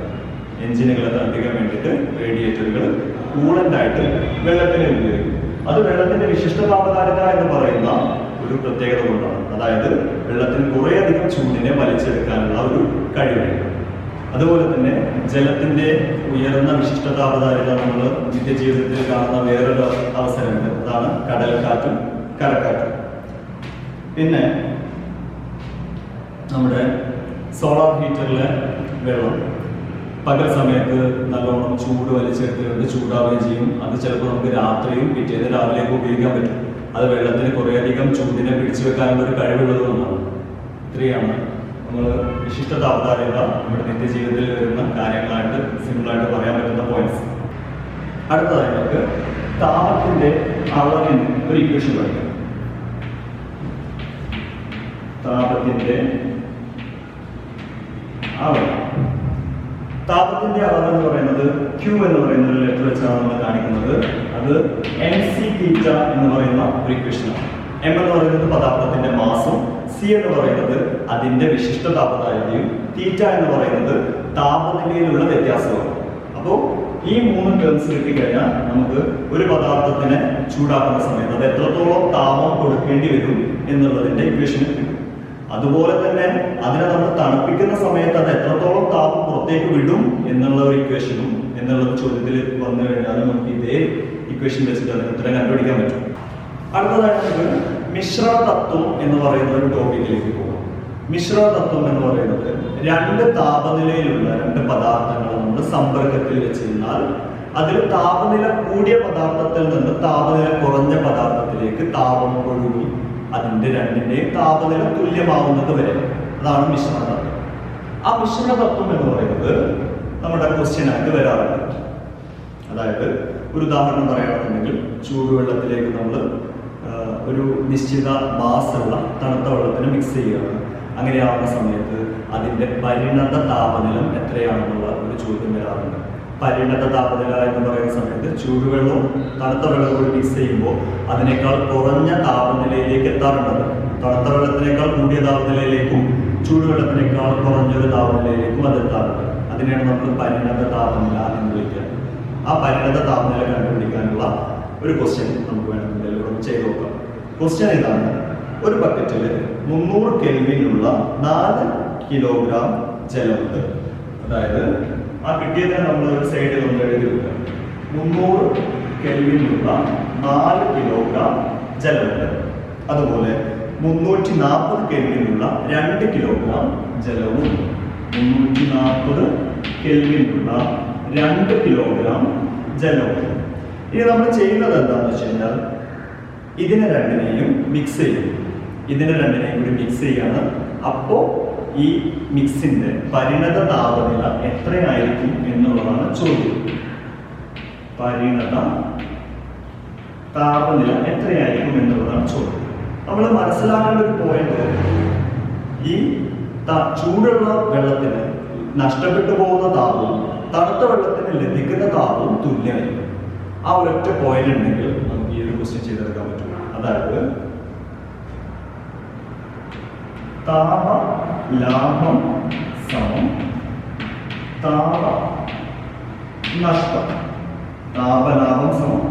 എഞ്ചിനുകളെ തണുപ്പിക്കാൻ വേണ്ടിയിട്ട് റേഡിയേറ്ററുകൾ കൂളൻ്റായിട്ട് വെള്ളത്തിന് ഉപയോഗിക്കും. അത് വെള്ളത്തിന്റെ വിശിഷ്ട താപധാരിത എന്ന് പറയുന്ന ഒരു പ്രത്യേകത കൊണ്ടാണ്. അതായത് വെള്ളത്തിന് കുറേയധികം ചൂടിനെ വലിച്ചെടുക്കാനുള്ള ഒരു കഴിവുണ്ട്. അതുപോലെ തന്നെ ജലത്തിന്റെ ഉയർന്ന വിശിഷ്ട താപധാരിത നമ്മൾ നിത്യജീവിതത്തിൽ കാണുന്ന വേറൊരു അവസരമുണ്ട്. അതാണ് കടൽക്കാറ്റും കരക്കാറ്റും. പിന്നെ നമ്മുടെ സോളാർ ഹീറ്ററിലെ വെള്ളം പകൽ സമയത്ത് നല്ലോണം ചൂട് വലിച്ചെടുത്തുകൊണ്ട് ചൂടാവുകയും ചെയ്യും. അത് ചിലപ്പോൾ നമുക്ക് രാത്രിയും പിറ്റേന്ന് രാവിലെയൊക്കെ ഉപയോഗിക്കാൻ പറ്റും. അത് വെള്ളത്തിന് കുറേയധികം ചൂടിനെ പിടിച്ചു വെക്കാനുള്ള ഒരു കഴിവുള്ളത് കൊണ്ടാണ്. ഇത്രയാണ് നമ്മൾ വിശിഷ്ട താപധാരിത നമ്മുടെ നിത്യജീവിതത്തിൽ വരുന്ന കാര്യങ്ങളായിട്ട് സിമ്പിളായിട്ട് പറയാൻ പറ്റുന്ന പോയിന്റ്സ്. അടുത്തതായി നമുക്ക് താപത്തിന്റെ അളവിന് ഒരു ഇക്വേഷൻ പഠിക്കാം. താപത്തിന്റെ അളവ് എന്ന് പറയുന്നത് Q എന്ന് പറയുന്ന ഒരു ലെറ്റർ വെച്ചാണ് നമ്മൾ കാണിക്കുന്നത്. അത് mc തീറ്റ എന്ന് പറയുന്ന ഒരു ഇക്വേഷനാണ്. m എന്ന് പറയുന്നത് പദാർത്ഥത്തിന്റെ മാസും, c എന്ന് പറയുന്നത് അതിന്റെ വിശിഷ്ട താപധാരിതയും, തീറ്റ എന്ന് പറയുന്നത് താപനിലയിലുള്ള വ്യത്യാസമാണ്. അപ്പോൾ ഈ 3 ടേംസ് കിട്ടിക്കഴിഞ്ഞാൽ നമുക്ക് ഒരു പദാർത്ഥത്തിനെ ചൂടാക്കുന്ന സമയത്ത് അത് എത്രത്തോളം താപം കൊടുക്കേണ്ടി വരും എന്നുള്ളതിന്റെ ഇക്വേഷൻ കിട്ടും. അതുപോലെ തന്നെ അതിനെ നമ്മൾ തണുപ്പിക്കുന്ന സമയത്ത് അത് എത്രത്തോളം താപം പുറത്തേക്ക് വിടും എന്നുള്ള ഒരു ഇക്വേഷനും എന്നുള്ള ചോദ്യത്തിൽ വന്നു കഴിഞ്ഞാൽ നമുക്ക് ഇതേ ഇക്വേഷൻ വെച്ചിട്ട് അതിന് ഉത്തരം കണ്ടുപിടിക്കാൻ പറ്റും. അടുത്തതായിട്ട് നമുക്ക് മിശ്രണ തത്വം എന്ന് പറയുന്ന ഒരു ടോപ്പിക്കിലേക്ക് പോകാം. മിശ്രണ തത്വം എന്ന് പറയുന്നത് 2 താപനിലയിലുള്ള 2 പദാർത്ഥങ്ങൾ നമ്മൾ സമ്പർക്കത്തിൽ വെച്ചിരുന്നാൽ അതിൽ താപനില കൂടിയ പദാർത്ഥത്തിൽ നിന്ന് താപനില കുറഞ്ഞ പദാർത്ഥത്തിലേക്ക് താപം ഒഴുകി അതിന്റെ രണ്ടിന്റെയും താപനില തുല്യമാവുന്നത് വരെ. അതാണ് മിശ്രണ തത്വം. ആ മിശ്രണ തത്വം എന്ന് പറയുന്നത് നമ്മുടെ ക്വസ്റ്റ്യനായിട്ട് വരാറുണ്ട്. അതായത് ഒരു ഉദാഹരണം പറയുകയാണെന്നുണ്ടെങ്കിൽ ചൂടുവെള്ളത്തിലേക്ക് നമ്മൾ ഒരു നിശ്ചിത മാസുള്ള തണുത്ത വെള്ളത്തിന് മിക്സ് ചെയ്യുകയാണ്. അങ്ങനെയാവുന്ന സമയത്ത് അതിന്റെ പരിണത താപനില എത്രയാണെന്നുള്ള ഒരു ചോദ്യം വരാറുണ്ട്. പരിണത താപനില എന്ന് പറയുന്ന സമയത്ത് ചൂടുവെള്ളവും തണുത്ത വെള്ളവും കൂടി മിക്സ് ചെയ്യുമ്പോൾ അതിനേക്കാൾ കുറഞ്ഞ താപനിലയിലേക്ക് എത്താറുണ്ട്. തണുത്ത വെള്ളത്തിനേക്കാൾ കൂടിയ താപനിലയിലേക്കും ചൂടുവെള്ളത്തിനേക്കാൾ കുറഞ്ഞൊരു താപനിലയിലേക്കും അത് എത്താറുണ്ട്. അതിനെയാണ് നമ്മൾ പരിണത താപനില എന്ന് വിളിക്കുക. ആ പരിണത താപനില കണ്ടുപിടിക്കാനുള്ള ഒരു ക്വസ്റ്റ്യൻ നമുക്ക് വേണമെങ്കിൽ ഇവിടെ ചെയ്ത് നോക്കാം. ക്വസ്റ്റ്യൻ ഇതാണ്: ഒരു ബക്കറ്റിൽ 300 കെൽവിനുള്ള 4 കിലോഗ്രാം ജലമുണ്ട്. അതായത് ആ കിട്ടിയതിനെ നമ്മൾ ഒരു സൈഡിൽ നമ്മൾ എഴുതി വെക്കുക. 300 കെൽവിനുള്ള 4 കിലോഗ്രാം ജലമുണ്ട്. അതുപോലെ 340 കെൽവിനുള്ള 2 കിലോഗ്രാം ജലവും 340 കെൽവിനുള്ള 2 കിലോഗ്രാം ജലവും. ഇനി നമ്മൾ ചെയ്യുന്നത് എന്താണെന്ന് വെച്ച് കഴിഞ്ഞാൽ ഇതിനെ രണ്ടിനെയും മിക്സ് ചെയ്യും. ഇതിനെ രണ്ടിനെയും കൂടി മിക്സ് ചെയ്യാണ്. അപ്പോൾ ഈ മിക്സിന്റെ പരിണത താപനില എത്രയായിരിക്കും എന്നുള്ളതാണ് ചോദ്യം. പരിണത താപനില എത്രയായിരിക്കും എന്നുള്ളതാണ് ചോദ്യം. നമ്മൾ മനസ്സിലാക്കേണ്ട ഒരു പോയിന്റ്, ഈ ചൂടുള്ള വെള്ളത്തിന് നഷ്ടപ്പെട്ടു പോകുന്ന താപവും തണുത്ത വെള്ളത്തിന് ലഭിക്കുന്ന താപവും തുല്യമായിരിക്കും. ആ ഒരൊറ്റ പോയിന്റ് ഉണ്ടെങ്കിൽ നമുക്ക് ഈ ഒരു ക്വസ്റ്റ്യൻ ചെയ്തെടുക്കാൻ പറ്റും. അതായത് താപ ലാഭം സമം താപ നഷ്ടം. താപലാഭം സമം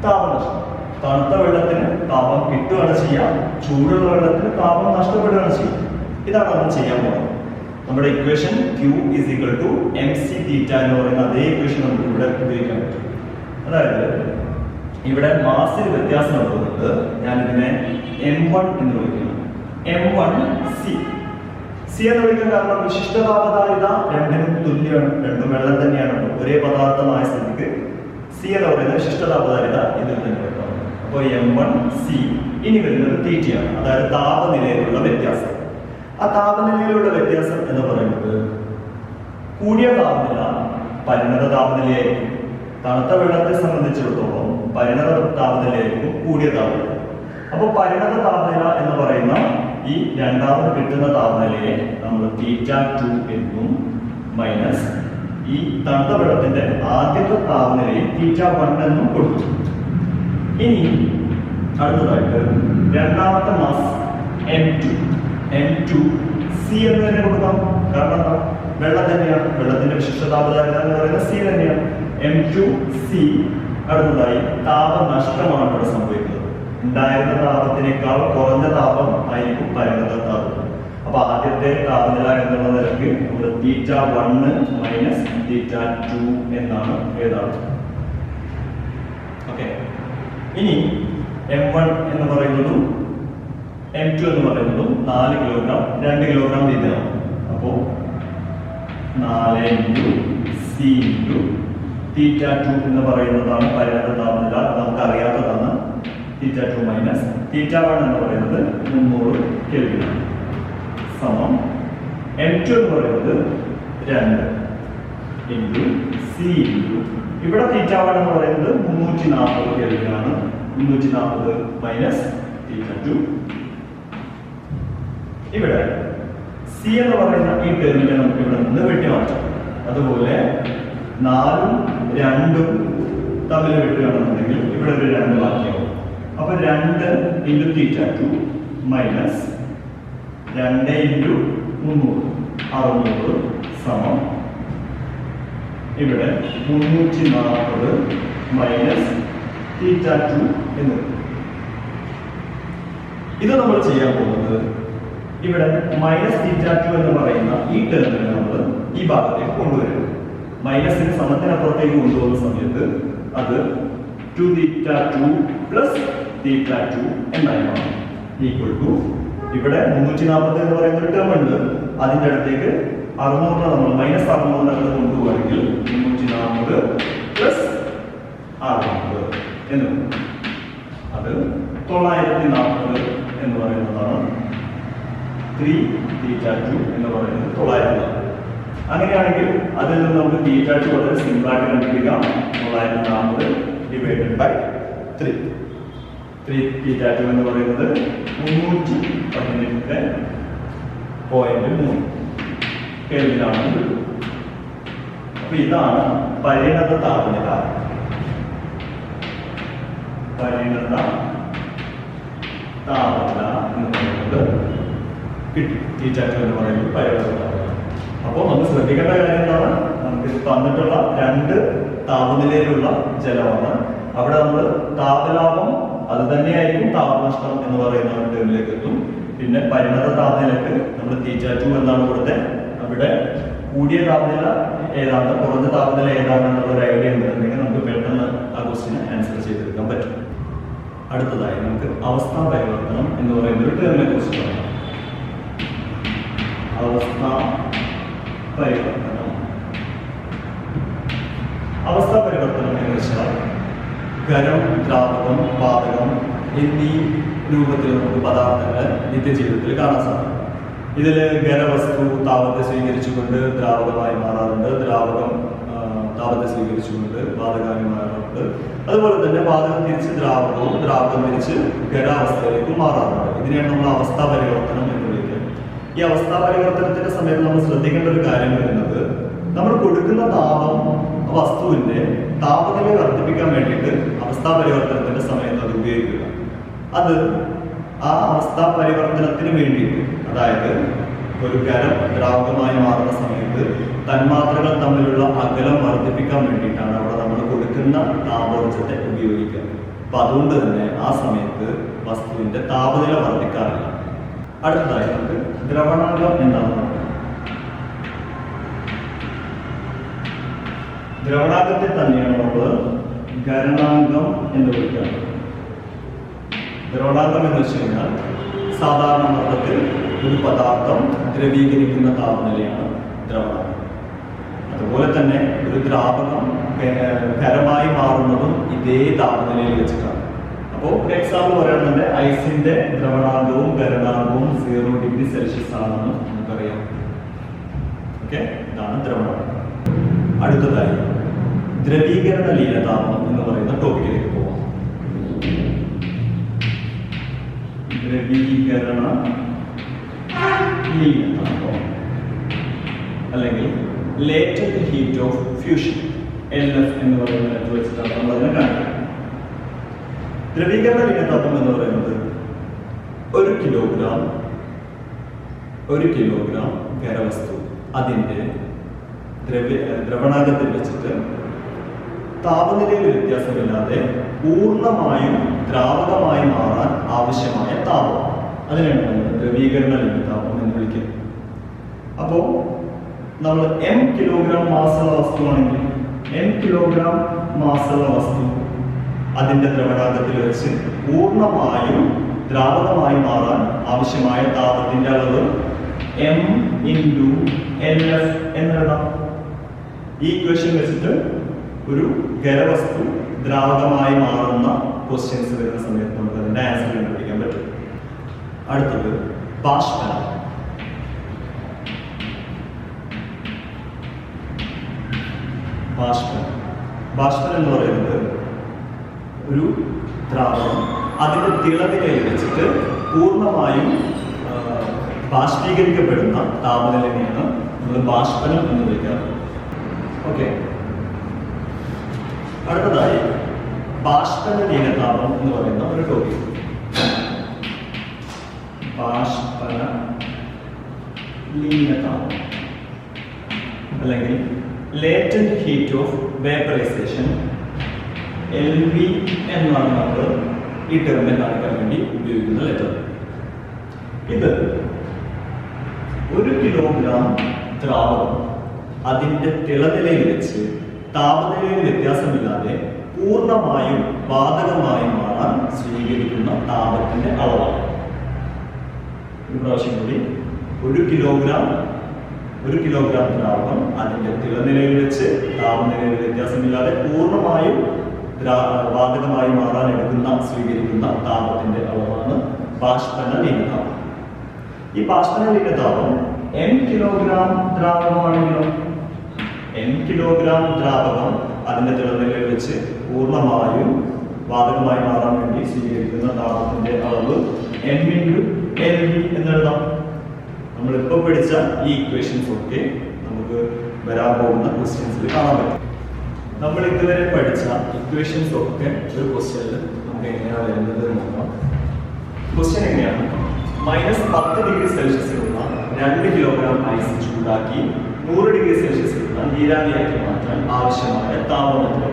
താപനഷ്ടം. തണുത്ത വെള്ളത്തിന് താപം കിട്ടുകയാണ് ചെയ്യാം, ചൂടുള്ള വെള്ളത്തിന് താപം നഷ്ടപ്പെടുകയാണ് ചെയ്യാം. ഇതാണ് നമ്മൾ ചെയ്യാൻ പോകുന്നത്. നമ്മുടെ equation Q is equal to mc തീറ്റ എന്ന് പറയുന്ന അതേ ഇക്വേഷൻ നമുക്ക് ഇവിടെ ഉപയോഗിക്കാൻ പറ്റും. അതായത് ഇവിടെ മാസിൽ വ്യത്യാസം ഉള്ളതുകൊണ്ട് ഞാൻ ഇതിനെ M1 എന്ന് വിളിക്കുന്നു. M1C എന്ന് വിളിക്കാൻ കാരണം വിശിഷ്ട താപധാരിത രണ്ടിനും തുല്യമാണ്, രണ്ടും വെള്ളം തന്നെയാണ്, ഒരേ പദാർത്ഥമായ സ്ഥിതിക്ക് C എന്ന് പറയുന്ന വിശിഷ്ട താപധാരിത ഇതിൽ തന്നെ വെക്കാം. അപ്പോൾ M1C ഇനി വരുന്നത് തീറ്റയാണ്, അതായത് താപനിലയിലുള്ള വ്യത്യാസം. ആ താപനിലയിലുള്ള വ്യത്യാസം എന്ന് പറയുന്നത് കൂടിയ താപനില പരിണത താപനിലയായിരിക്കും. തണുത്ത വെള്ളത്തെ സംബന്ധിച്ചിടത്തോളം പരിണത താപനിലയായിരിക്കും കൂടിയ താപനില. അപ്പോൾ പരിണത താപനില എന്ന് പറയുന്ന ഈ രണ്ടാമത് കിട്ടുന്ന താപനിലയെ നമ്മൾ θ2 എന്നും മൈനസ് ഈ തണുത്ത വെള്ളത്തിന്റെ ആദ്യത്തെ താപനിലയെ θ1 എന്നും കൊടുത്തു. ഇനി അടുത്തതായിട്ട് രണ്ടാമത്തെ മാസ് M2C എന്ന് തന്നെ കൊടുക്കാം. കാരണം എന്താ, വെള്ളം തന്നെയാണ്, വെള്ളത്തിന്റെ വിശിഷ്ട താപധാരിത എന്ന് പറയുന്നത് C തന്നെയാണ്. M2C. അടുത്തതായി താപനഷ്ടമാണ് ഇവിടെ സംഭവിക്കുന്നത്. ഉണ്ടായിരുന്ന താപത്തിനേക്കാൾ കുറഞ്ഞ താപം ആയിരിക്കും പരിണത താപം. അപ്പൊ ആദ്യത്തെ താപനില എന്നുള്ള നിലയ്ക്ക് നമ്മൾ θ1 മൈനസ് θ2 എന്നാണ് എഴുതാറ്. ഓക്കെ. ഇനി M1 എന്ന് പറയുന്നതും M2 എന്ന് പറയുന്നതും 4 കിലോഗ്രാം 2 കിലോഗ്രാം വീതമാണ്. അപ്പോൾ 4 C θ2 എന്ന് പറയുന്നതാണ് പരിണത താപനില, നമുക്ക് അറിയാത്തതാണ്. θ2 മൈനസ് θ1 എന്ന് പറയുന്നത് 300 കെൽവിൻ സമം M2 എന്ന് പറയുന്നത് 2 C ഇവിടെ θ1 എന്ന് പറയുന്നത് 340 കെൽവിൻ ആണ്. 340 മൈനസ് θ2. ഇവിടെ C എന്ന് പറയുന്ന ഈ ടേമിനെ നമുക്ക് ഇവിടെ നിന്ന് വെട്ടിമാറ്റാം. അതുപോലെ 4ഉം 2ഉം തമ്മിൽ വെട്ടുകയാണെന്നുണ്ടെങ്കിൽ ഇവിടെ ഒരു 2 ബാക്കിയാവും. അപ്പൊ 2 ഇൻറ്റു θ2 മൈനസ് 2 ഇൻറ്റു 300 600 സമം ഇവിടെ 340 മൈനസ് θ2 എന്ന്. ഇത് നമ്മൾ ചെയ്യാൻ പോകുന്നത് ഇവിടെ മൈനസ് θ2 എന്ന് പറയുന്ന ഈ ടേമിനെ നമ്മൾ ഈ ഭാഗത്തേക്ക് കൊണ്ടുവരും. മൈനസിന് സമത്തിനപ്പുറത്തേക്ക് കൊണ്ടുപോകുന്ന സമയത്ത് അത് 2θ2 പ്ലസ് θ2 എന്നായി മാറും. ഈക്വൽ ടു ഇവിടെ 340 എന്ന് പറയുന്ന ഒരു ടേം ഉണ്ട്, അതിന്റെ അടുത്തേക്ക് 600 നമ്മൾ മൈനസ് 600 കൊണ്ടുപോകുകയാണെങ്കിൽ 340 പ്ലസ് 600 എന്ന് അത് 940 എന്ന് പറയുന്നതാണ്. 3θ2 എന്ന് പറയുന്നത് 940. അങ്ങനെയാണെങ്കിൽ അതിൽ നിന്ന് നമുക്ക് θ2 വളരെ സിമ്പിൾ ആയിട്ട് കണ്ടുപിടിക്കാം. 940 ഡിവൈഡഡ് ബൈ 3. 3θ2 എന്ന് പറയുന്നത് 318.3 കെൽവിനാണെന്ന് കിട്ടും. അപ്പൊ ഇതാണ് പരിണത താപനില. പരിണത താപനില എന്ന് പറയുന്നത് കിട്ടി. θ2 എന്ന് പറയുന്നത് പരിണത താപനില. അപ്പോൾ നമുക്ക് ശ്രദ്ധിക്കേണ്ട കാര്യം എന്താണ്, നമുക്ക് തന്നിട്ടുള്ള 2 താപനിലയിലുള്ള ജലമാണ്. അവിടെ നമ്മൾ താപലാഭം അത് തന്നെയായിരിക്കും താപനഷ്ടം എന്ന് പറയുന്ന ടേമിലേക്ക് എത്തും. പിന്നെ പരിണത താപനിലക്ക് നമ്മൾ θ2 എന്നാണ് കൊടുത്തത്. അവിടെ കൂടിയ താപനില ഏതാണ്, കുറഞ്ഞ താപനില ഏതാണെന്നുള്ള ഒരു ഐഡിയ ഉണ്ടെന്നുണ്ടെങ്കിൽ നമുക്ക് പെട്ടെന്ന് ആ ക്വസ്റ്റിന് ആൻസർ ചെയ്തെടുക്കാൻ പറ്റും. അടുത്തതായി നമുക്ക് അവസ്ഥാ പരിവർത്തനം എന്ന് പറയുന്ന ഒരു ടേമിനെ കുറിച്ച് പറയാം. അവസ്ഥാ പരിവർത്തനം. അവസ്ഥാ പരിവർത്തനം എന്ന് വെച്ചാൽ ഖരം, ദ്രാവകം, വാതകം എന്നീ രൂപത്തിൽ നമുക്ക് പദാർത്ഥങ്ങൾ നിത്യജീവിതത്തിൽ കാണാൻ സാധിക്കും. ഇതിൽ ഖരവസ്തു താപത്തെ സ്വീകരിച്ചുകൊണ്ട് ദ്രാവകമായി മാറാറുണ്ട്, ദ്രാവകം താപത്തെ സ്വീകരിച്ചുകൊണ്ട് വാതകമായി മാറാറുണ്ട്. അതുപോലെ തന്നെ വാതകം തിരിച്ച് ദ്രാവകവും ദ്രാവകം തിരിച്ച് ഖരാവസ്ഥയിലേക്ക് മാറാറുണ്ട്. ഇതിനെയാണ് നമ്മൾ അവസ്ഥാ പരിവർത്തനം എന്ന് വിളിക്കുന്നത്. ഈ അവസ്ഥാ പരിവർത്തനത്തിന്റെ സമയത്ത് നമ്മൾ ശ്രദ്ധിക്കേണ്ട ഒരു കാര്യം വരുന്നത്, നമ്മൾ കൊടുക്കുന്ന താപം വസ്തുവിന്റെ താപനില വർദ്ധിപ്പിക്കാൻ വേണ്ടിയിട്ട് അവസ്ഥാ പരിവർത്തനത്തിന്റെ സമയത്ത് അത് ഉപയോഗിക്കുക. അത് ആ അവസ്ഥാ പരിവർത്തനത്തിന് വേണ്ടിയിട്ട്, അതായത് ഒരു ഖരം ദ്രാവകമായി മാറുന്ന സമയത്ത് തന്മാത്രകൾ തമ്മിലുള്ള അകലം വർദ്ധിപ്പിക്കാൻ വേണ്ടിയിട്ടാണ് അവിടെ നമ്മൾ കൊടുക്കുന്ന താപോർജ്ജത്തെ ഉപയോഗിക്കുക. അപ്പൊ അതുകൊണ്ട് തന്നെ ആ സമയത്ത് വസ്തുവിന്റെ താപനില വർദ്ധിക്കാറില്ല. അടുത്തതായി നമുക്ക് ദ്രവണാങ്കം എന്താണെന്ന് നോക്കാം. ദ്രവണാങ്കത്തെ തന്നെയാണ് നമ്മൾ ഖരണാങ്കം എന്ന് വിളിക്കുന്നത്. ദ്രവണാങ്കം എന്ന് വെച്ച് കഴിഞ്ഞാൽ സാധാരണ മർദ്ദത്തിൽ ഒരു പദാർത്ഥം ദ്രവീകരിക്കുന്ന താപനിലയാണ് ദ്രവണാങ്കം. അതുപോലെ തന്നെ ഒരു ദ്രാവകം ഖരമായി മാറുന്നതും ഇതേ താപനിലയിൽ വെച്ചിട്ടാണ്. അപ്പോൾ എക്സാമ്പിൾ പറയുകയാണെങ്കിൽ ഐസിന്റെ ദ്രവണാങ്കവും ഖരണാങ്കവും 0 ഡിഗ്രി സെൽഷ്യസ് ആണെന്ന് നമുക്കറിയാം. ഓക്കെ, ഇതാണ് ദ്രവണാങ്കം. അടുത്തതായി ദ്രവീകരണ ലീനതാപം എന്ന് പറയുന്ന ടോപ്പിക്കിലേക്ക് പോവാം. ദ്രവീകരണ ലീനതാപം അല്ലെങ്കിൽ latent heat of fusion, LF എന്ന് പറയുന്ന വെച്ചിട്ടാണ് നമ്മൾ അതിനെ കാണിക്കുന്നത്. ദ്രവീകരണ ലീനതാപം എന്ന് പറയുന്നത് ഒരു കിലോഗ്രാം ഖരവസ്തു അതിന്റെ ദ്രവണാങ്കത്തിൽ വെച്ചിട്ട് താപനിലയിൽ വ്യത്യാസമില്ലാതെ പൂർണ്ണമായും ദ്രാവകമായി മാറാൻ ആവശ്യമായ താപം, അതിനാണ് നമ്മൾ ദ്രവീകരണ ലീനതാപം എന്ന് വിളിക്കുന്നത്. അപ്പോൾ നമ്മൾ m കിലോഗ്രാം മാസുള്ള വസ്തുവാണെങ്കിൽ m കിലോഗ്രാം മാസുള്ള വസ്തു അതിന്റെ ദ്രവണാങ്കത്തിൽ വെച്ച് പൂർണ്ണമായും ദ്രാവകമായി മാറാൻ ആവശ്യമായ താപത്തിന്റെ അളവ് m × LF എന്നെഴുതാം. ഈ ഇക്വേഷൻ വെച്ചിട്ട് ഒരു ഖരവസ്തു ദ്രാവകമായി മാറുന്ന ക്വസ്റ്റ്യൻസ് വരുന്ന സമയത്ത് നമുക്ക് അതിന്റെ ആൻസർ കണ്ടുപിടിക്കാൻ പറ്റും. അടുത്തത് ബാഷ്പനം. ബാഷ്പനം എന്ന് പറയുന്നത് ഒരു ദ്രാവകം അതിന്റെ തിളനിലയിൽ വെച്ചിട്ട് പൂർണ്ണമായും ബാഷ്പീകരിക്കപ്പെടുന്ന താപനിലയാണ് നമ്മൾ ബാഷ്പനം എന്ന് വിളിക്കാറ്. ഓക്കെ, അടുത്തതായി ബാഷ്പന ലീനതാപം എന്ന് പറയുന്ന ഒരു ടോപ്പിക്. ബാഷ്പന ലീനതാപം അല്ലെങ്കിൽ latent heat of vaporisation, LV എന്നാണ് നമ്മൾ ഈ ടേമിനെ കാണിക്കാൻ വേണ്ടി ഉപയോഗിക്കുന്ന ലെറ്റർ. ഇത് 1 കിലോഗ്രാം ദ്രാവകം അതിന്റെ തിളനിലയിൽ വെച്ച് താപനിലയിൽ വ്യത്യാസമില്ലാതെ പൂർണ്ണമായും വാതകമായി മാറാൻ സ്വീകരിക്കുന്ന താപത്തിന്റെ അളവാണ്. ഒരു പ്രാവശ്യം കൂടി, 1 കിലോഗ്രാം ദ്രാവകം അതിന്റെ തിളനിലയിൽ വെച്ച് താപനിലയിൽ വ്യത്യാസമില്ലാതെ പൂർണ്ണമായും വാതകമായി മാറാൻ സ്വീകരിക്കുന്ന താപത്തിന്റെ അളവാണ് ബാഷ്പന ലീനതാപം. ഈ ബാഷ്പന ലീനതാപം m കിലോഗ്രാം ദ്രാവകമാണെങ്കിലോ m കിലോഗ്രാം ദ്രാവകം അതിന്റെ തിളനിലയിൽ വെച്ച് പൂർണ്ണമായും വാതകമായി മാറാൻ വേണ്ടി സ്വീകരിക്കുന്ന താപത്തിന്റെ അളവ് m × LV എന്നെഴുതാം. നമ്മളിപ്പോൾ പഠിച്ച ഈ ഇക്വേഷൻസ് ഒക്കെ നമുക്ക് വരാൻ പോകുന്ന ക്വസ്റ്റ്യൻസിൽ കാണാൻ പറ്റും. നമ്മൾ ഇതുവരെ പഠിച്ച ഇക്വേഷൻസ് ഒക്കെ ഒരു ക്വസ്റ്റ്യനിൽ നമുക്ക് എങ്ങനെയാണ് വരുന്നത് നോക്കാം. ക്വസ്റ്റ്യൻ എങ്ങനെയാണ്? -10 ഡിഗ്രി സെൽഷ്യസിലുള്ള 2 കിലോഗ്രാം ഐസ് ചൂടാക്കി 100 ഡിഗ്രി സെൽഷ്യസിലുള്ള നീരാവിയാക്കി മാറ്റാൻ ആവശ്യമായ താപനില.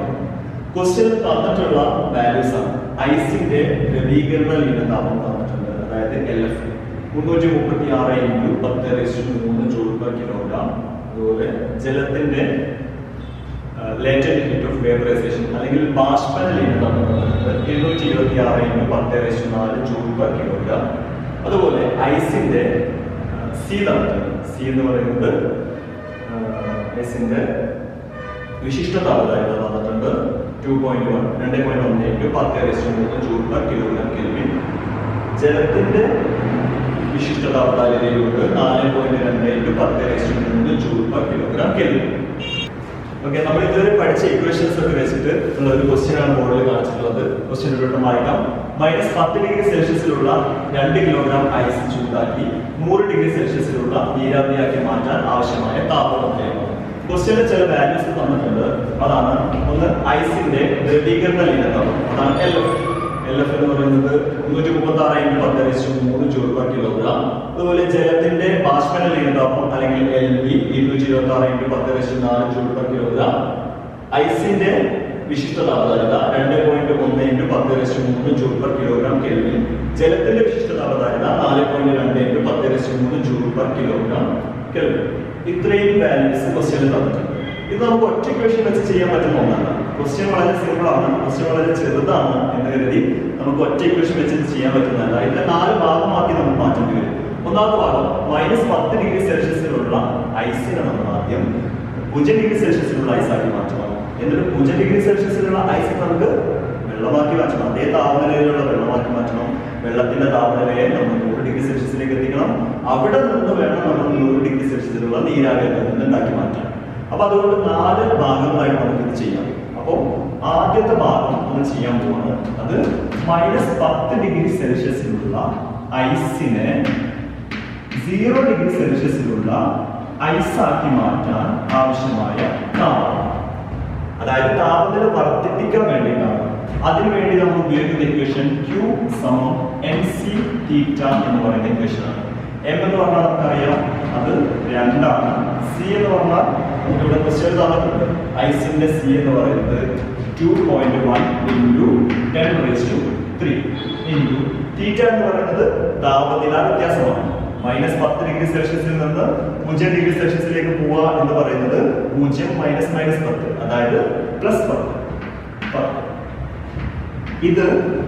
ക്വസ്റ്റ്യനിൽ തന്നിട്ടുള്ള വാല്യൂസ് ആണ്. ഐസിന്റെ ദ്രവീകരണ ലീനതാപം തന്നിട്ടുണ്ട്, അതായത് LF 336 × 10⁻³ ജൂൾ/കിലോഗ്രാം. അതുപോലെ ജലത്തിന്റെ ലേറ്റന്റ് ഹീറ്റ് ഓഫ് വേപ്പറൈസേഷൻ അല്ലെങ്കിൽ ബാഷ്പന ലീനതാപം 726 × 10⁻⁴ ജൂൾ/കിലോഗ്രാം. അതുപോലെ ഐസിന്റെ സി എന്ന് പറയുന്നത് ഐസിന്റെ വിശിഷ്ട താപനില തന്നിട്ടുണ്ട് 2.1 × 10⁻³ ജൂൾ/കിലോഗ്രാം കെൽവിൻ. ജലത്തിന്റെ വിശിഷ്ട താപനിലയിലുണ്ട് 4.2 × 10⁻³ ജൂൾ/കിലോഗ്രാം കെൽവിൻ. ഓക്കെ, നമ്മൾ ഇതുവരെ പഠിച്ച ഇക്വേഷൻസ് ഒക്കെ വെച്ചിട്ട് ഉള്ള ഒരു ക്വസ്റ്റ്യൻ ആണ് ബോർഡിൽ കാണിച്ചിട്ടുള്ളത്. ക്വസ്റ്റ്യൻ വീണ്ടും വായിക്കാം. -10 ഡിഗ്രി സെൽഷ്യസിലുള്ള 2 കിലോഗ്രാം ഐസ് ചൂടാക്കി 100 ഡിഗ്രി സെൽഷ്യസിലുള്ള നീരാവിയാക്കി മാറ്റാൻ ആവശ്യമായ താപനില. ക്വസ്റ്റ്യനിൽ ചില വാല്യൂസ് തന്നിട്ടുണ്ട്. അതാണ് ഒന്ന് ഐസിന്റെ ദ്രവീകരണ ലീനതാപം, അതാണ് LF. LF എന്ന് പറയുന്നത് 336 × 10⁻³ ജൂൾ/കിലോഗ്രാം. അതുപോലെ ജലത്തിന്റെ ബാഷ്പന ലീനതാപം അല്ലെങ്കിൽ LB 226 × 10⁻⁴ ജൂൾ/കിലോഗ്രാം. ഐസിന്റെ വിശിഷ്ട താപധാരിത 2.1 × 10⁻³ ജൂൾ/കിലോഗ്രാം കെൽവിൻ. ജലത്തിന്റെ വിശിഷ്ട താപധാരിത 4.2 × 10⁻³ ജൂൾ/കിലോഗ്രാം കെൽവിൻ. ഇത്രയും വാല്യൂസ് ക്വസ്റ്റ്യനിൽ തന്നിട്ടുണ്ട്. ഇത് നമുക്ക് ഒറ്റ ഇക്വേഷൻ വെച്ച് ചെയ്യാൻ പറ്റുന്ന ഒന്നല്ല. ക്വസ്റ്റ്യൻ വളരെ സിമ്പിൾ ആണ്, ക്വസ്റ്റ്യൻ വളരെ ചെറുതാണ് എന്ന് കരുതി നമുക്ക് ഒറ്റ ഇക്വേഷൻ വെച്ച് ചെയ്യാൻ പറ്റുന്നതല്ല. ഇതിന്റെ 4 ഭാഗമാക്കി നമുക്ക് മാറ്റേണ്ടി വരും. ഒന്നാമത്തെ ഭാഗം -10°C ഐസിനെ നമ്മൾ ആദ്യം 0°C ഐസാക്കി മാറ്റണം. എന്നിട്ട് 0°C ഐസ് നമുക്ക് വെള്ളമാക്കി മാറ്റണം. അതേ താപനിലയിലുള്ള വെള്ളമാക്കി മാറ്റണം. വെള്ളത്തിന്റെ താപനിലയെ നമ്മൾ 100°C എത്തിക്കണം. അവിടെ നിന്ന് വേണം നമ്മൾ 100°C നീരാവി ഉണ്ടാക്കി മാറ്റാൻ. അപ്പൊ അതുകൊണ്ട് 4 ഭാഗങ്ങളായിട്ട് നമുക്ക് ഇത് ചെയ്യാം. അപ്പോൾ ആദ്യത്തെ ഭാഗം നമ്മൾ ചെയ്യാൻ പോവാണ്. അത് -10°C ഐസിനെ 0°C ഐസാക്കി മാറ്റാൻ ആവശ്യമായ താപം, അതായത് താപനില വർദ്ധിപ്പിക്കാൻ വേണ്ടിയിട്ടാണ്. അതിനുവേണ്ടി നമ്മൾ ഉപയോഗിക്കുന്ന ഇക്വേഷൻ Q = mc⁻θ എന്ന് പറയുന്ന ഇക്വേഷൻ ആണ്. M എന്ന് പറഞ്ഞാൽ നമുക്കറിയാം അത് 2 ആണ്. C എന്ന് പറഞ്ഞാൽ നമുക്ക് ഇവിടെ ക്വസ്റ്റ്യൻ തന്നിട്ടുണ്ട്. ഐസിന്റെ C എന്ന് പറയുന്നത് 2.1 × 10⁻³ θ എന്ന് പറയുന്നത് താപനില വ്യത്യാസമാണ്. -10°C നിന്ന് 0°C പോവുക എന്ന് പറയുന്നത് 0 - -10, അതായത് +10. ഇത്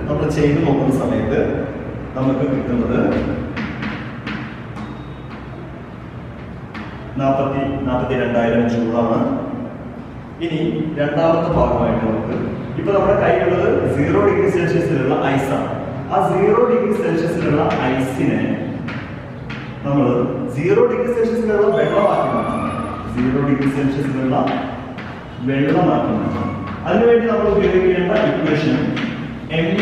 നമ്മൾ ചെയ്തു നോക്കുന്ന സമയത്ത് നമുക്ക് കിട്ടുന്നത് 42,000 ജൂളാണ്. ഇനി രണ്ടാമത്തെ ഭാഗമായിട്ട് നമുക്ക് ഇപ്പൊ നമ്മുടെ കയ്യിലുള്ളത് 0°C ഐസാണ്. ആ 0°C ഐസിനെ നമ്മൾ 0°C വെള്ളമാക്കി മാറ്റണം. 0°C വെള്ളമാക്കി മാറ്റണം. അതിനുവേണ്ടി നമ്മൾ ഉപയോഗിക്കേണ്ട ഇക്വേഷൻ M ×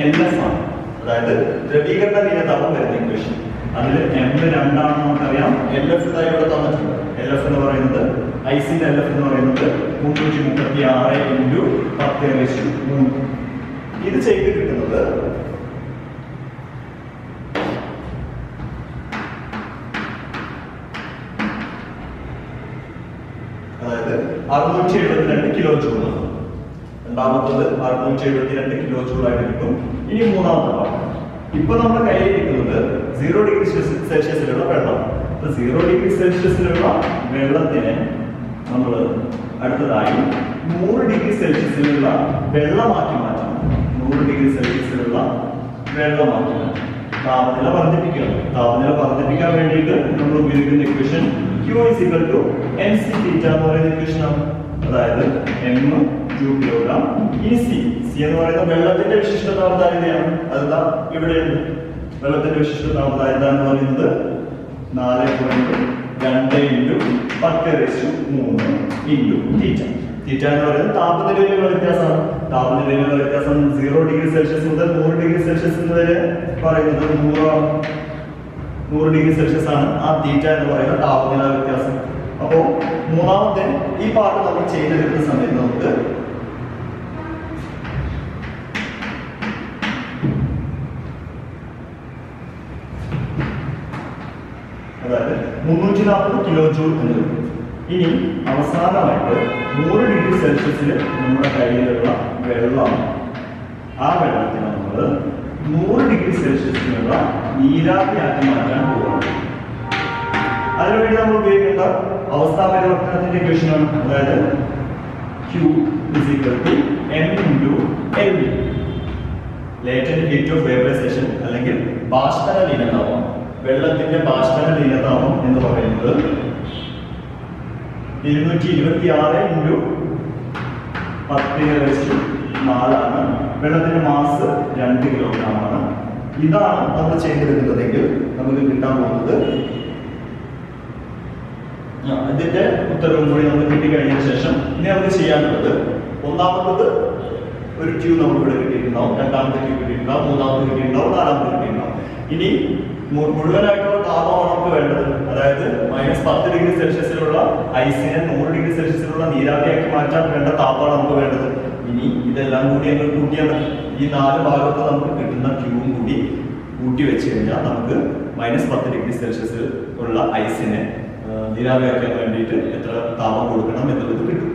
LF ആണ്, അതായത് ദ്രവീകരണ ലീനതാപം വരുന്ന ഇക്വേഷൻ. അതിൽ M 2 ആണെന്ന് നമുക്കറിയാം. LF ഇവിടെ തന്നിട്ടുണ്ട്. LF എന്ന് പറയുന്നത് ഐസിന്റെ LF എന്ന് പറയുന്നത് 336 × 10⁻³ ഇത് ചെയ്ത് കിട്ടുന്നത് അതായത് 672 കിലോ ജൂൾ. രണ്ടാമത്തത് 672 കിലോ ജൂൾ ആയിട്ട് കിട്ടും. ഇനി മൂന്നാമത്തെ ഭാഗം ഇപ്പൊ നമ്മുടെ കയ്യിലിരിക്കുന്നത് 0°C വെള്ളം. 0°C വെള്ളത്തിനെ നമ്മൾ അടുത്തതായി 100°C വെള്ളമാക്കി മാറ്റണം. 100°C വെള്ളമാക്കി മാറ്റണം. താപനില വർദ്ധിപ്പിക്കണം. താപനില വർദ്ധിപ്പിക്കാൻ വേണ്ടിയിട്ട് നമ്മൾ ഉപയോഗിക്കുന്ന ഇക്വേഷൻ Q = mc⁻θ എന്ന് പറയുന്ന ഇക്വേഷൻ ആണ്. അതായത് m 2 കിലോഗ്രാം. ഈ C എന്ന് പറയുന്നത് വെള്ളത്തിന്റെ വിശിഷ്ട താപധാരിതയാണ്. അതെന്താ ഇവിടെയുണ്ട്. വെള്ളത്തിന്റെ വിശിഷ്ട താപധാരിത എന്ന് പറയുന്നത് 4.2 × 10⁻³ θ എന്ന് പറയുന്നത് താപനിലയിലുള്ള വ്യത്യാസമാണ്. താപനിലയിലുള്ള വ്യത്യാസം 0°C മുതൽ 100°C വരെ പറയുന്നത് 100°C ആണ്. ആ θ എന്ന് പറയുന്ന താപനില വ്യത്യാസം. അപ്പോ മൂന്നാമത്തെ ഈ പാർട്ട് നമ്മൾ ചെയ്തെടുക്കുന്ന സമയത്ത് നമുക്ക് അതായത് 340 കിലോ ജൂൾ എന്ന് കിട്ടും. ഇനി അവസാനമായിട്ട് 100°C നമ്മുടെ കയ്യിലുള്ള വെള്ളം, ആ വെള്ളത്തിന് നമ്മൾ 100°C നീരാവിയാക്കി മാറ്റാൻ പോകുന്നു. അതിനുവേണ്ടി നമ്മൾ ഉപയോഗിക്കേണ്ട അവസ്ഥാ പരിവർത്തനത്തിന്റെ ഇക്വേഷനാണ്. അതായത് Q = m × LB, latent heat of vaporisation അല്ലെങ്കിൽ ബാഷ്പന ലീനതാപം. വെള്ളത്തിന്റെ ബാഷ്പന ലീനതാപം എന്ന് പറയുന്നത് 226 × 10⁻⁴ ആണ്. വെള്ളത്തിന്റെ മാസ് 2 കിലോഗ്രാം ആണ്. ഇതാണ് നമ്മൾ ചെയ്തെടുക്കുന്നതെങ്കിൽ നമുക്ക് കിട്ടാൻ പോകുന്നത്. ഇതിന്റെ ഉത്തരവും കൂടി നമുക്ക് കിട്ടിക്കഴിഞ്ഞതിന് ശേഷം ഇനി നമുക്ക് ചെയ്യാനുള്ളത് ഒന്നാമത്തത് ഒരു Q നമുക്ക് ഇവിടെ കിട്ടിയിട്ടുണ്ടാവും, രണ്ടാമത്തെ Q കിട്ടിയിട്ടുണ്ടാവും, മൂന്നാമത്തെ കിട്ടിയിട്ടുണ്ടാവും, നാലാമത്തെ കിട്ടിയിട്ടുണ്ടാവും. ഇനി മുഴുവനായിട്ടുള്ള താപമാണ് നമുക്ക് വേണ്ടത്. അതായത് -10°C ഐസിനെ 100°C നീരാവിയാക്കി മാറ്റാൻ വേണ്ട താപമാണ് നമുക്ക് വേണ്ടത്. ഇനി ഇതെല്ലാം കൂടി ഞങ്ങൾ കൂട്ടിയാൽ മതി. ഈ 4 ഭാഗത്ത് നമുക്ക് കിട്ടുന്ന ക്യൂവും കൂടി കൂട്ടി വെച്ച് കഴിഞ്ഞാൽ നമുക്ക് -10°C ഐസിനെ നീരാവിയാക്കാൻ വേണ്ടിയിട്ട് എത്ര താപം കൊടുക്കണം എന്നുള്ളത് കിട്ടും.